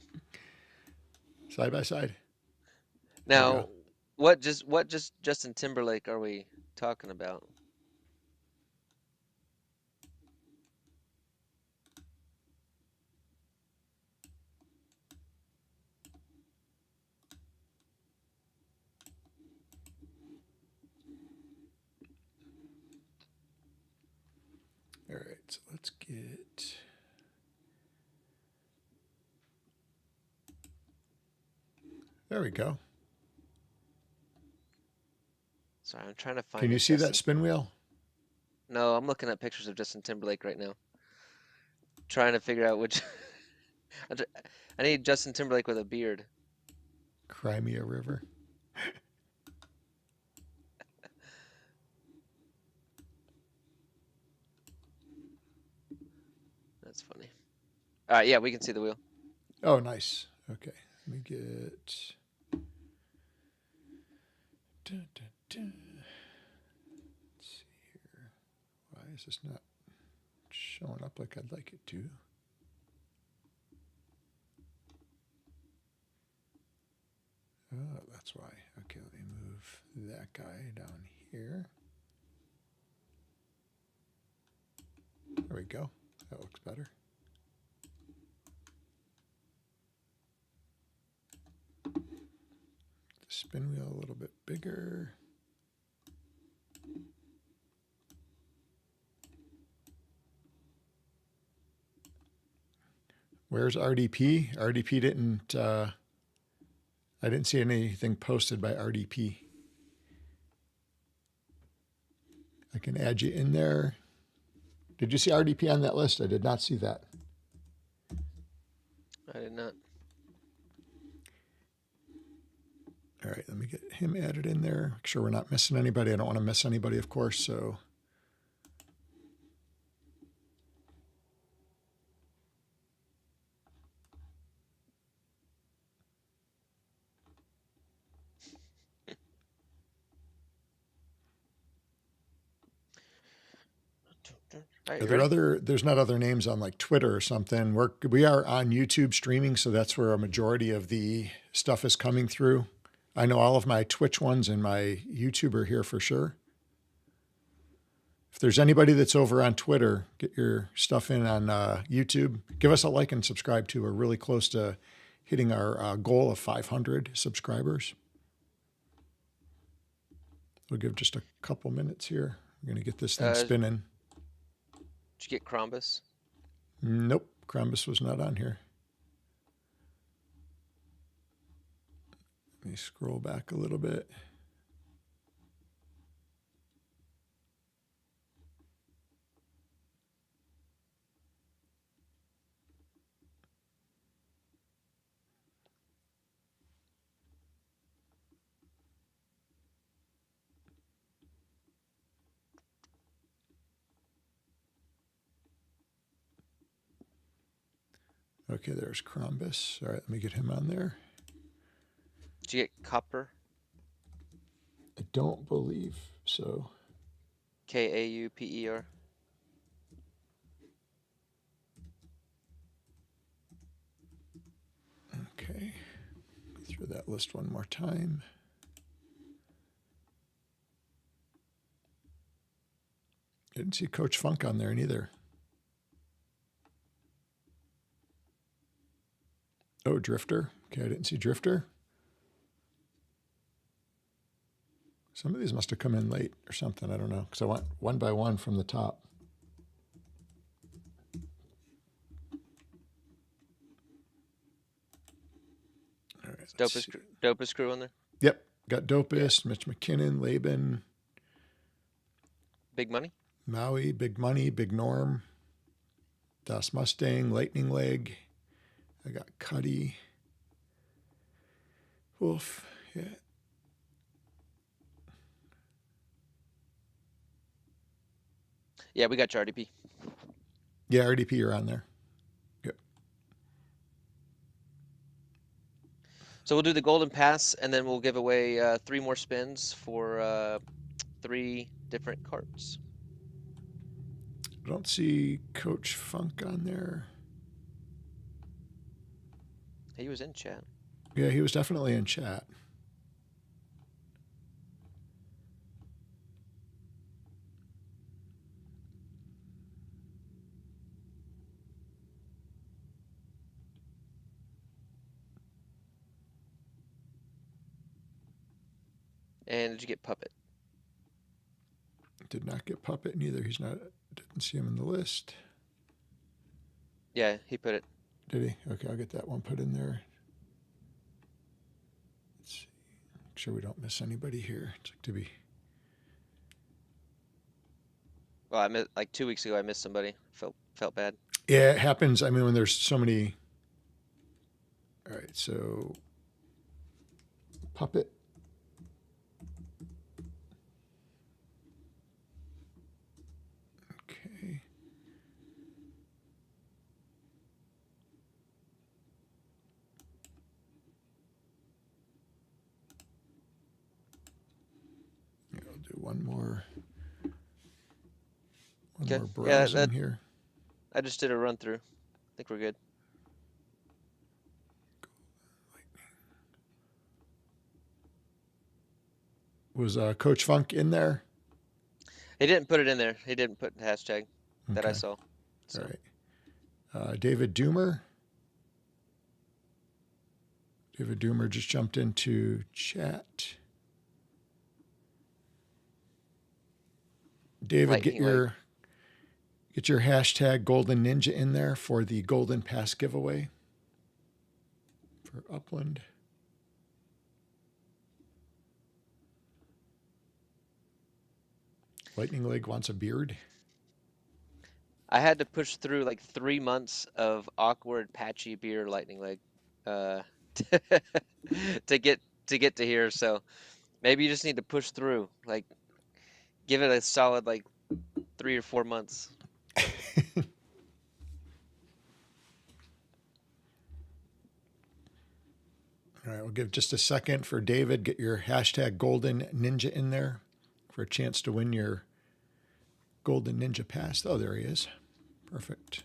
Side by side. Now, what just Justin Timberlake are we talking about? All right, so let's get. There we go. Sorry, I'm trying to find. Can you see that spin wheel? No, I'm looking at pictures of Justin Timberlake right now. Trying to figure out which. I need Justin Timberlake with a beard. Cry me a river. That's funny. All right, yeah, we can see the wheel. Oh, nice. Okay, let me get. Dun, dun, dun. Let's see here. Why is this not showing up like I'd like it to? Oh, that's why. Okay, let me move that guy down here. There we go. That looks better. The spin wheel a little bit bigger. Where's RDP? RDP didn't, I didn't see anything posted by RDP. I can add you in there. Did you see RDP on that list? I did not see that. I did not. All right, let me get him added in there. Make sure we're not missing anybody. I don't want to miss anybody, of course, so. All right, Are you there ready? there's not other names on like Twitter or something. We are on YouTube streaming, so that's where a majority of the stuff is coming through. I know all of my Twitch ones and my YouTube are here for sure. If there's anybody that's over on Twitter, get your stuff in on YouTube. Give us a like and subscribe too. We're really close to hitting our goal of 500 subscribers. We'll give just a couple minutes here. We're going to get this thing spinning. Did you get Crombus? Nope, Crombus was not on here. Let me scroll back a little bit. Okay, there's Crombus. All right, let me get him on there. Did you get Copper? I don't believe so. Kauper. Okay, through that list one more time. Didn't see Coach Funk on there neither. Oh, Drifter. Okay, I didn't see Drifter. Some of these must have come in late or something. I don't know, because I went one by one from the top. All right, Dopest crew on there? Yep, got Dopest, yeah. Mitch McKinnon, Laban. Big Money? Maui, Big Money, Big Norm. Das Mustang, Lightning Leg. I got Cuddy. Wolf, yeah. Yeah, we got your RDP. Yeah, RDP, you're on there. Yep. So we'll do the Golden Pass, and then we'll give away 3 more spins for 3 different carts. I don't see Coach Funk on there. He was in chat. Yeah, he was definitely in chat. And did you get Puppet? Did not get Puppet neither. He's not, didn't see him in the list. Yeah, he put it. Did he? Okay, I'll get that one put in there. Let's see. Make sure we don't miss anybody here. It's like to be. Well, I missed, like 2 weeks ago, I missed somebody. Felt bad. Yeah, it happens. I mean, when there's so many. All right, so Puppet. Okay. Yeah, I'll do one more. More browsing here. I just did a run through. I think we're good. Was Coach Funk in there? He didn't put it in there. He didn't put the hashtag that I Okay. saw. All So right. David Doomer. David Doomer just jumped into chat. David, get lightning leg. your hashtag Golden Ninja in there for the Golden Pass giveaway for Upland. Lightning Leg wants a beard. I had to push through like 3 months of awkward, patchy beard lightning leg to get to here. So maybe you just need to push through. Like, give it a solid like 3 or 4 months. All right, we'll give just a second for David. Get your hashtag Golden Ninja in there for a chance to win your Golden Ninja Pass. Oh, there he is. Perfect.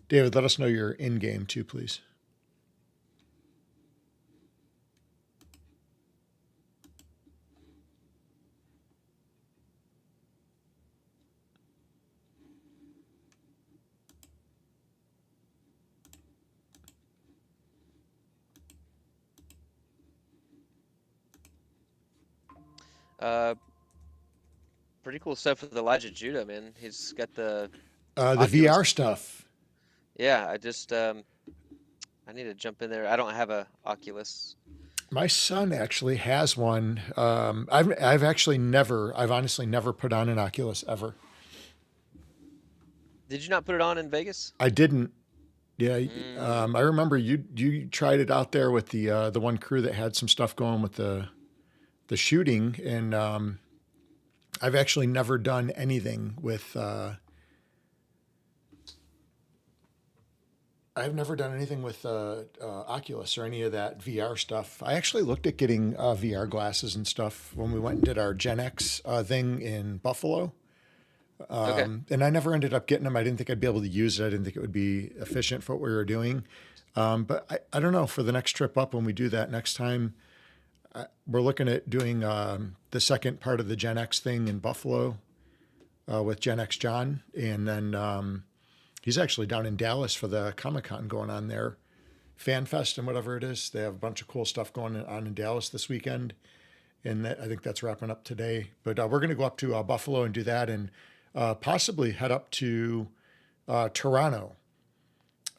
David, let us know you're in game too, please. Pretty cool stuff with Elijah Judah, man. He's got the The Oculus. VR stuff. Yeah, I need to jump in there. I don't have a Oculus. My son actually has one. I've honestly never put on an Oculus ever. Did you not put it on in Vegas? I didn't. Yeah, I remember you tried it out there with the one crew that had some stuff going with the shooting, and I've actually never done anything with. I've never done anything with Oculus or any of that VR stuff. I actually looked at getting VR glasses and stuff when we went and did our Gen X thing in Buffalo. Okay. And I never ended up getting them. I didn't think I'd be able to use it. I didn't think it would be efficient for what we were doing. But I don't know, for the next trip up, when we do that next time, we're looking at doing the second part of the Gen X thing in Buffalo with Gen X John. And then he's actually down in Dallas for the Comic-Con going on there, Fan Fest and whatever it is. They have a bunch of cool stuff going on in Dallas this weekend. And I think that's wrapping up today. But we're going to go up to Buffalo and do that, and possibly head up to Toronto.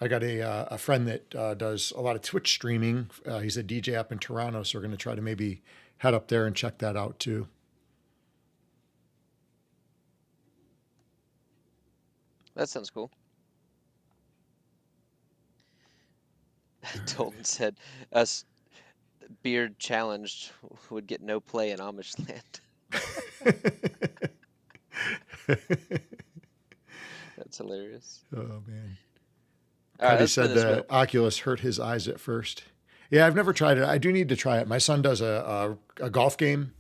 I got a friend that does a lot of Twitch streaming. He's a DJ up in Toronto, so we're going to try to maybe head up there and check that out too. That sounds cool. Dalton said us beard challenged would get no play in Amish land. That's hilarious. Oh man. All right, He said this the wheel. Oculus hurt his eyes at first. Yeah, I've never tried it. I do need to try it. My son does a golf game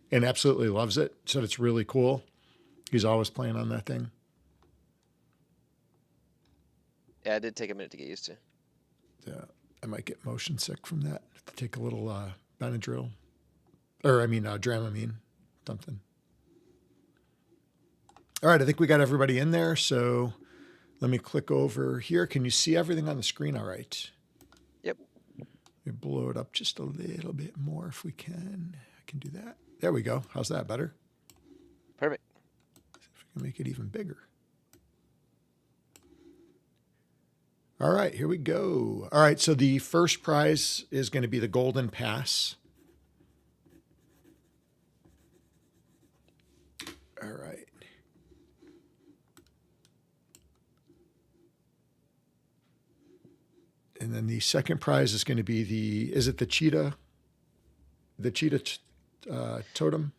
and absolutely loves it. Said it's really cool. He's always playing on that thing. Yeah, it did take a minute to get used to. Yeah, I might get motion sick from that. Have to take a little Benadryl, or Dramamine, something. All right, I think we got everybody in there. So let me click over here. Can you see everything on the screen all right? Yep. We blow it up just a little bit more if we can. I can do that. There we go. How's that better? Perfect. See if we can make it even bigger. All right, here we go. All right, so the first prize is going to be the Golden Pass. All right. And then the second prize is going to be is it the cheetah? The cheetah totem?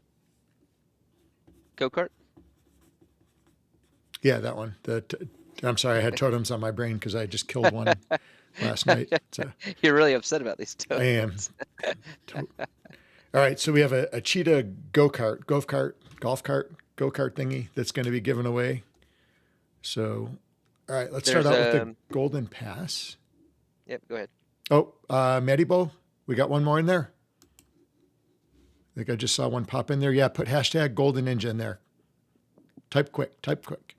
Go-kart? Yeah, that one. I'm sorry, I had totems on my brain because I just killed one last night. So You're really upset about these I am. totems. All right, so we have a cheetah golf cart, go-kart thingy that's going to be given away. So, all right, let's start out with the Golden Pass. Yep, go ahead. Oh, Medibo, we got one more in there. I think I just saw one pop in there. Yeah, put hashtag Golden Ninja in there. Type quick, type quick.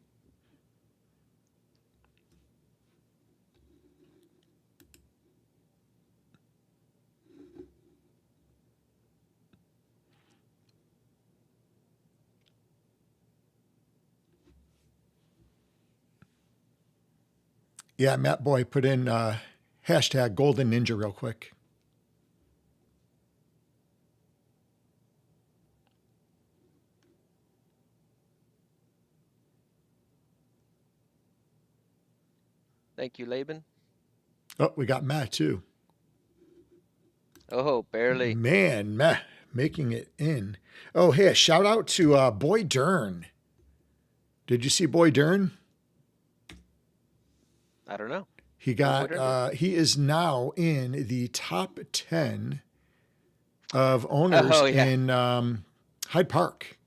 Yeah, Matt Boy, put in hashtag Golden Ninja real quick. Thank you, Laban. Oh, we got Matt too. Oh, barely. Man, Matt making it in. Oh, hey, a shout out to Boy Dern. Did you see Boy Dern? I don't know. He got he is now in the top 10 of owners Oh yeah, in Hyde Park.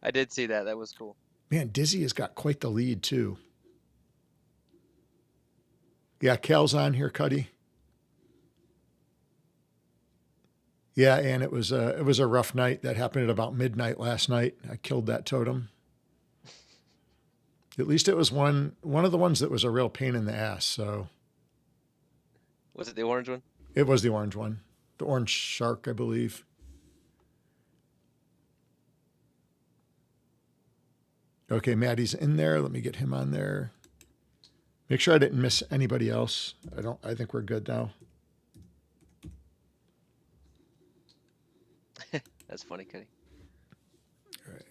I did see that. That was cool. Man, Dizzy has got quite the lead too. Yeah, Cal's on here, Cuddy. Yeah, and it was a rough night. That happened at about midnight last night. I killed that totem. At least it was one of the ones that was a real pain in the ass. So Was it the orange one? it was the orange one, the orange shark, I believe. Okay, Maddie's in there. Let me get him on there. Make sure I didn't miss anybody else. I think we're good now. That's funny, Cuddy. All right.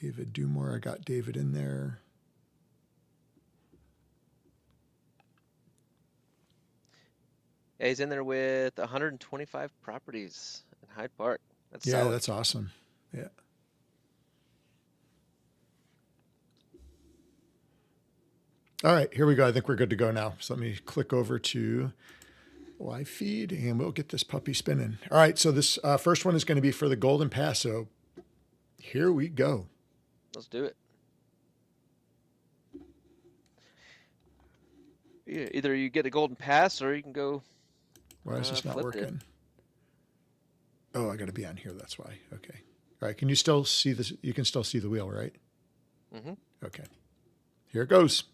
David Dumore, I got David in there. Yeah, he's in there with 125 properties in Hyde Park. That's Yeah, solid. that's awesome. Yeah. All right, here we go. I think we're good to go now. So let me click over to live feed and we'll get this puppy spinning. All right, so this first one is going to be for the Golden Pass. So here we go. Let's do it. Yeah, either you get a golden pass or you can go Why is this not flip working? it. Oh, I got to be on here. That's why. Okay. All right. Can you still see this? You can still see the wheel, right? Mm-hmm. Okay. Here it goes.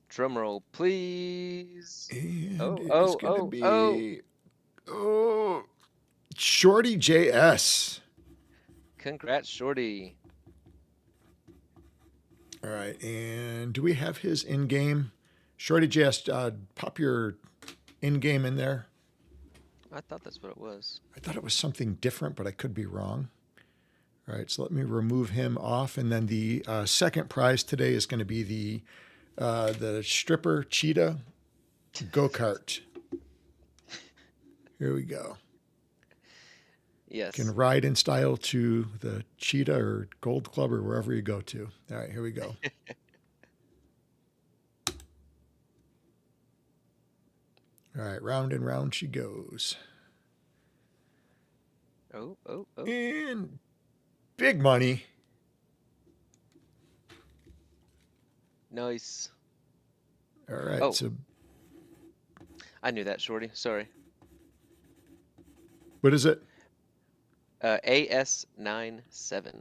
Drum roll, please. And Oh, it is oh, going to oh, oh. be Shorty JS. Congrats, Shorty. All right. And do we have his in-game? Shorty JS, pop your in-game in there. I thought that's what it was. I thought it was something different, but I could be wrong. All right, so let me remove him off, and then the second prize today is going to be the stripper cheetah go-kart. Here we go. Yes. You can ride in style to the cheetah or gold club or wherever you go to. All right, here we go. All right, round and round she goes. Oh, oh, oh. And big money. Nice. All right, Oh. so I knew that, Shorty. Sorry. what is it? AS97.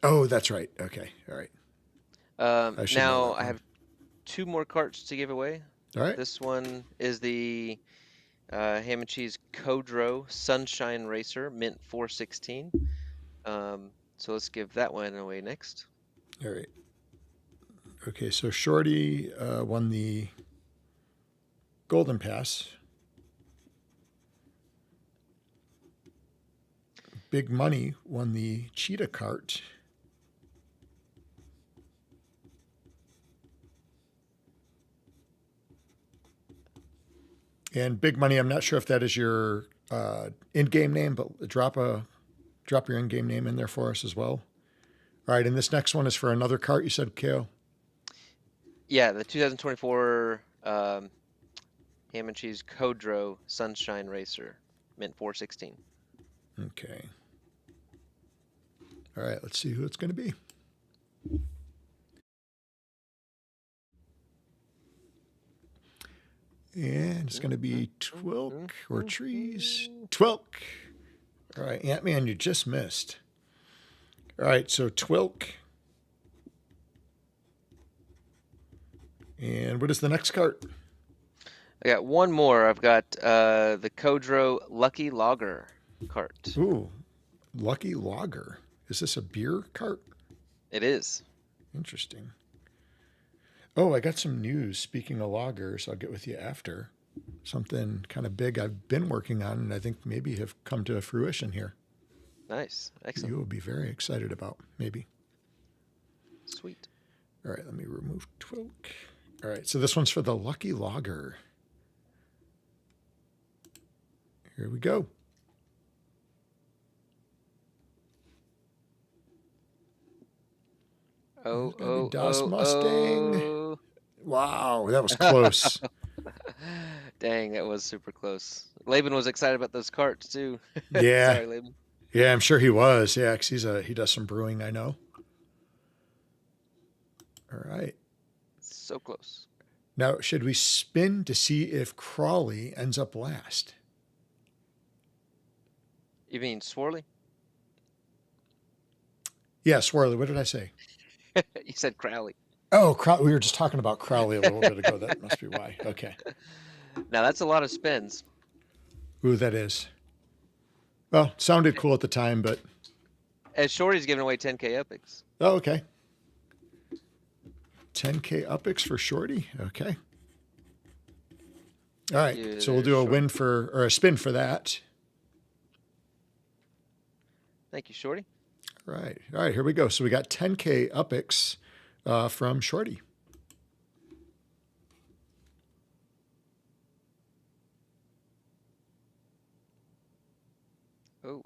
Oh, that's right. Okay, all right. I should know Now that I one. have 2 more carts to give away. All right. This one is the ham and cheese Codro Sunshine Racer, mint 416. So let's give that one away next. All right. Okay, so Shorty won the Golden Pass. Big Money won the Cheetah Cart. And Big Money, I'm not sure if that is your in-game name, but drop your in-game name in there for us as well. All right, and this next one is for another cart. You said, Kale? Yeah, the 2024 ham and cheese Codro Sunshine Racer, mint 416. Okay. All right, let's see who it's going to be. And it's going to be Twilk or Trees. Twilk. All right, Ant-Man, you just missed. All right, so Twilk. And what is the next cart? I got one more. I've got the Kodro Lucky Lager cart. Ooh, Lucky Lager. Is this a beer cart? It is. Interesting. Oh, I got some news. Speaking of lagers, I'll get with you after. Something kind of big I've been working on and I think maybe have come to fruition here. Nice. Excellent. You will be very excited about, maybe. Sweet. All right, let me remove Twilk. All right, so this one's for the Lucky Lager. Here we go. DOS Mustang. Oh. Wow, that was close. Dang, that was super close. Laban was excited about those carts too. Yeah. Sorry, Laban. Yeah, I'm sure he was. Yeah, because he does some brewing, I know. All right. So close. Now, should we spin to see if Crawley ends up last? You mean Swirly? Yeah, Swirly. What did I say? You said Crowley. Oh, we were just talking about Crowley a little bit ago. That must be why. Okay. Now, that's a lot of spins. Ooh, that is. Well, sounded cool at the time, but... And Shorty's giving away 10K epics. Oh, okay. 10K epics for Shorty? Okay. All right, Yeah, so we'll do a Shorty. win for, or a spin for that. Thank you, Shorty. All right, here we go. So we got 10K epics from Shorty. Oh.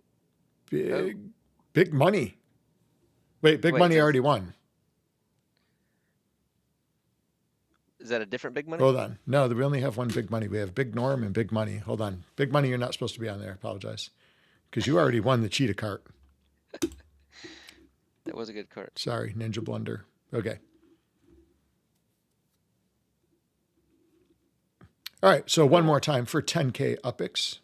Big money. Wait, big money already won. Is that a different big money? Hold on. No, we only have one big money. We have Big Norm and Big Money. Hold on. Big Money, you're not supposed to be on there. Apologize. Because you already won the cheetah cart. That was a good cart. Sorry, Ninja Blunder. Okay. All right, so one more time for 10K epics.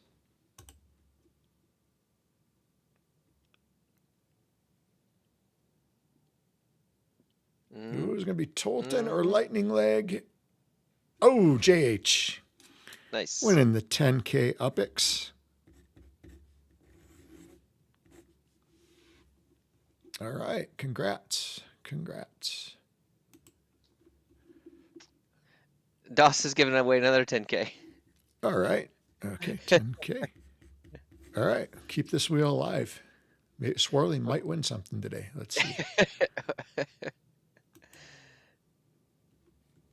Ooh, it's going to be Tolton or Lightning Leg. Oh, JH. Nice. Winning the 10K epics. All right, congrats. Congrats. DOS is giving away another 10K. All right. Okay, 10K. All right, keep this wheel alive. Maybe Swirly might win something today. Let's see.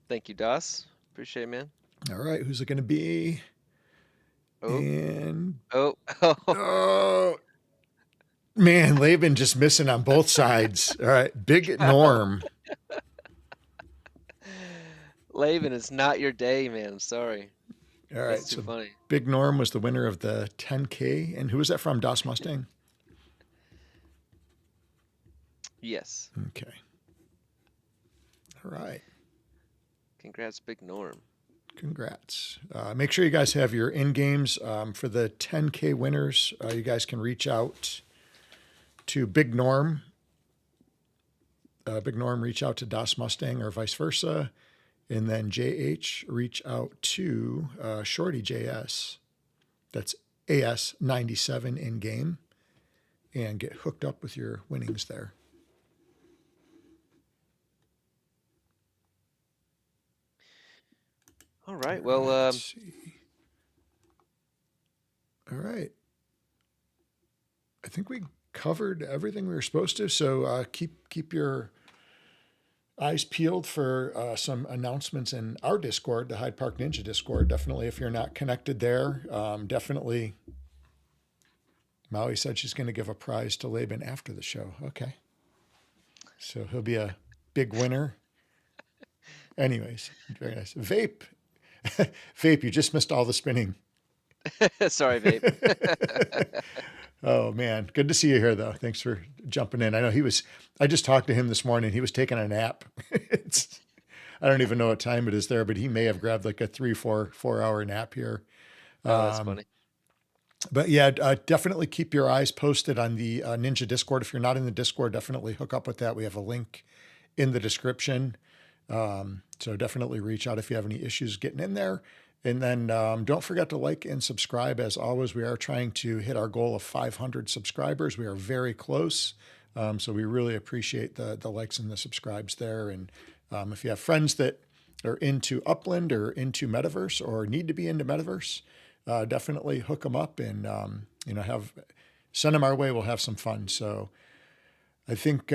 Thank you, DOS. Appreciate it, man. All right, who's it going to be? Oh. And Oh. Man, Laban just missing on both sides. All right, Big Norm. Laban, it's not your day, man. I'm sorry. All right, That's too funny. Big Norm was the winner of the 10K. And who was that from? DOS Mustang? Yes. Okay. All right. Congrats, Big Norm. Congrats. Make sure you guys have your in-games for the 10K winners. You guys can reach out to Big Norm. Big Norm, reach out to DOS Mustang or vice versa. And then JH, reach out to Shorty JS. That's AS97 in-game. And get hooked up with your winnings there. All right. Well, let's see. All right. I think we covered everything we were supposed to. So keep your eyes peeled for some announcements in our Discord, the Hyde Park Ninja Discord. Definitely, if you're not connected there, definitely. Maui said she's going to give a prize to Laban after the show. Okay. So he'll be a big winner. Anyways, very nice. Vape. Vape, you just missed all the spinning. sorry, Vape. Oh man, good to see you here though. Thanks for jumping in. I know I just talked to him this morning. He was taking a nap. I don't even know what time it is there, but he may have grabbed like a 4 hour nap here. Oh, that's funny. But yeah, definitely keep your eyes posted on the Ninja Discord. If you're not in the Discord, definitely hook up with that. We have a link in the description. So definitely reach out if you have any issues getting in there. And then don't forget to like and subscribe. As always, we are trying to hit our goal of 500 subscribers. We are very close. So we really appreciate the likes and the subscribes there. And if you have friends that are into Upland or into Metaverse or need to be into Metaverse, definitely hook them up and send them our way. We'll have some fun. So I think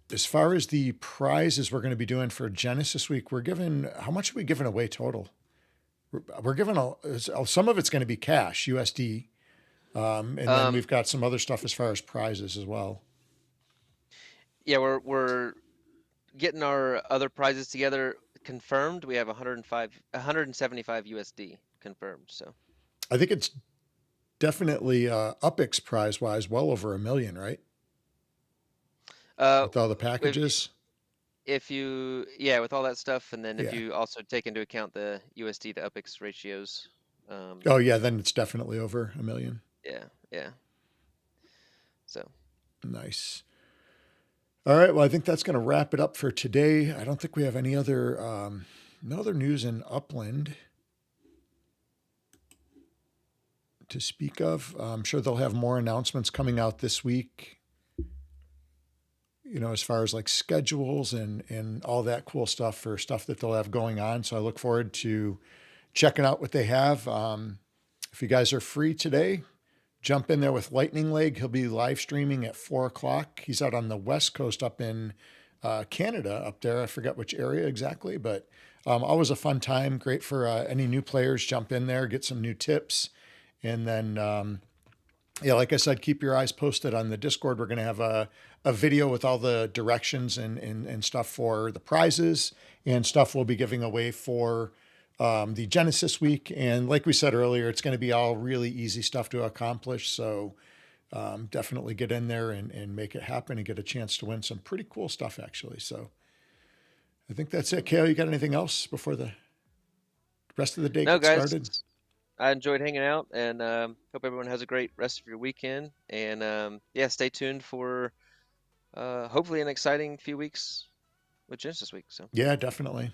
as far as the prizes we're going to be doing for Genesis Week, how much are we giving away total? We're giving some of it's going to be cash, USD. And then we've got some other stuff as far as prizes as well. Yeah, we're getting our other prizes together confirmed. We have 175 USD confirmed. So I think it's definitely UPIX prize wise, well over $1 million, right? With all the packages. With all that stuff, and then if Yeah. you also take into account the USD to UPIX ratios. Oh yeah, then it's definitely over $1 million. Yeah. So nice. All right. Well, I think that's going to wrap it up for today. I don't think we have any other no other news in Upland to speak of. I'm sure they'll have more announcements coming out this week. As far as like schedules and all that cool stuff for stuff that they'll have going on. So I look forward to checking out what they have. If you guys are free today, jump in there with Lightning Leg. He'll be live streaming at 4:00. He's out on the West Coast up in Canada up there. I forget which area exactly, but always a fun time. Great for any new players. Jump in there, get some new tips. And then, like I said, keep your eyes posted on the Discord. We're going to have a video with all the directions and stuff for the prizes and stuff we'll be giving away for the Genesis Week. And like we said earlier, it's going to be all really easy stuff to accomplish. So definitely get in there and make it happen and get a chance to win some pretty cool stuff, actually. So I think that's it. Kale, you got anything else before the rest of the day gets started? I enjoyed hanging out, and hope everyone has a great rest of your weekend. And stay tuned for hopefully an exciting few weeks with Genesis Week. So yeah, definitely.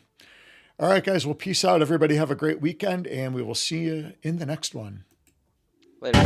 All right, guys. Well, peace out. Everybody have a great weekend, and we will see you in the next one. Later.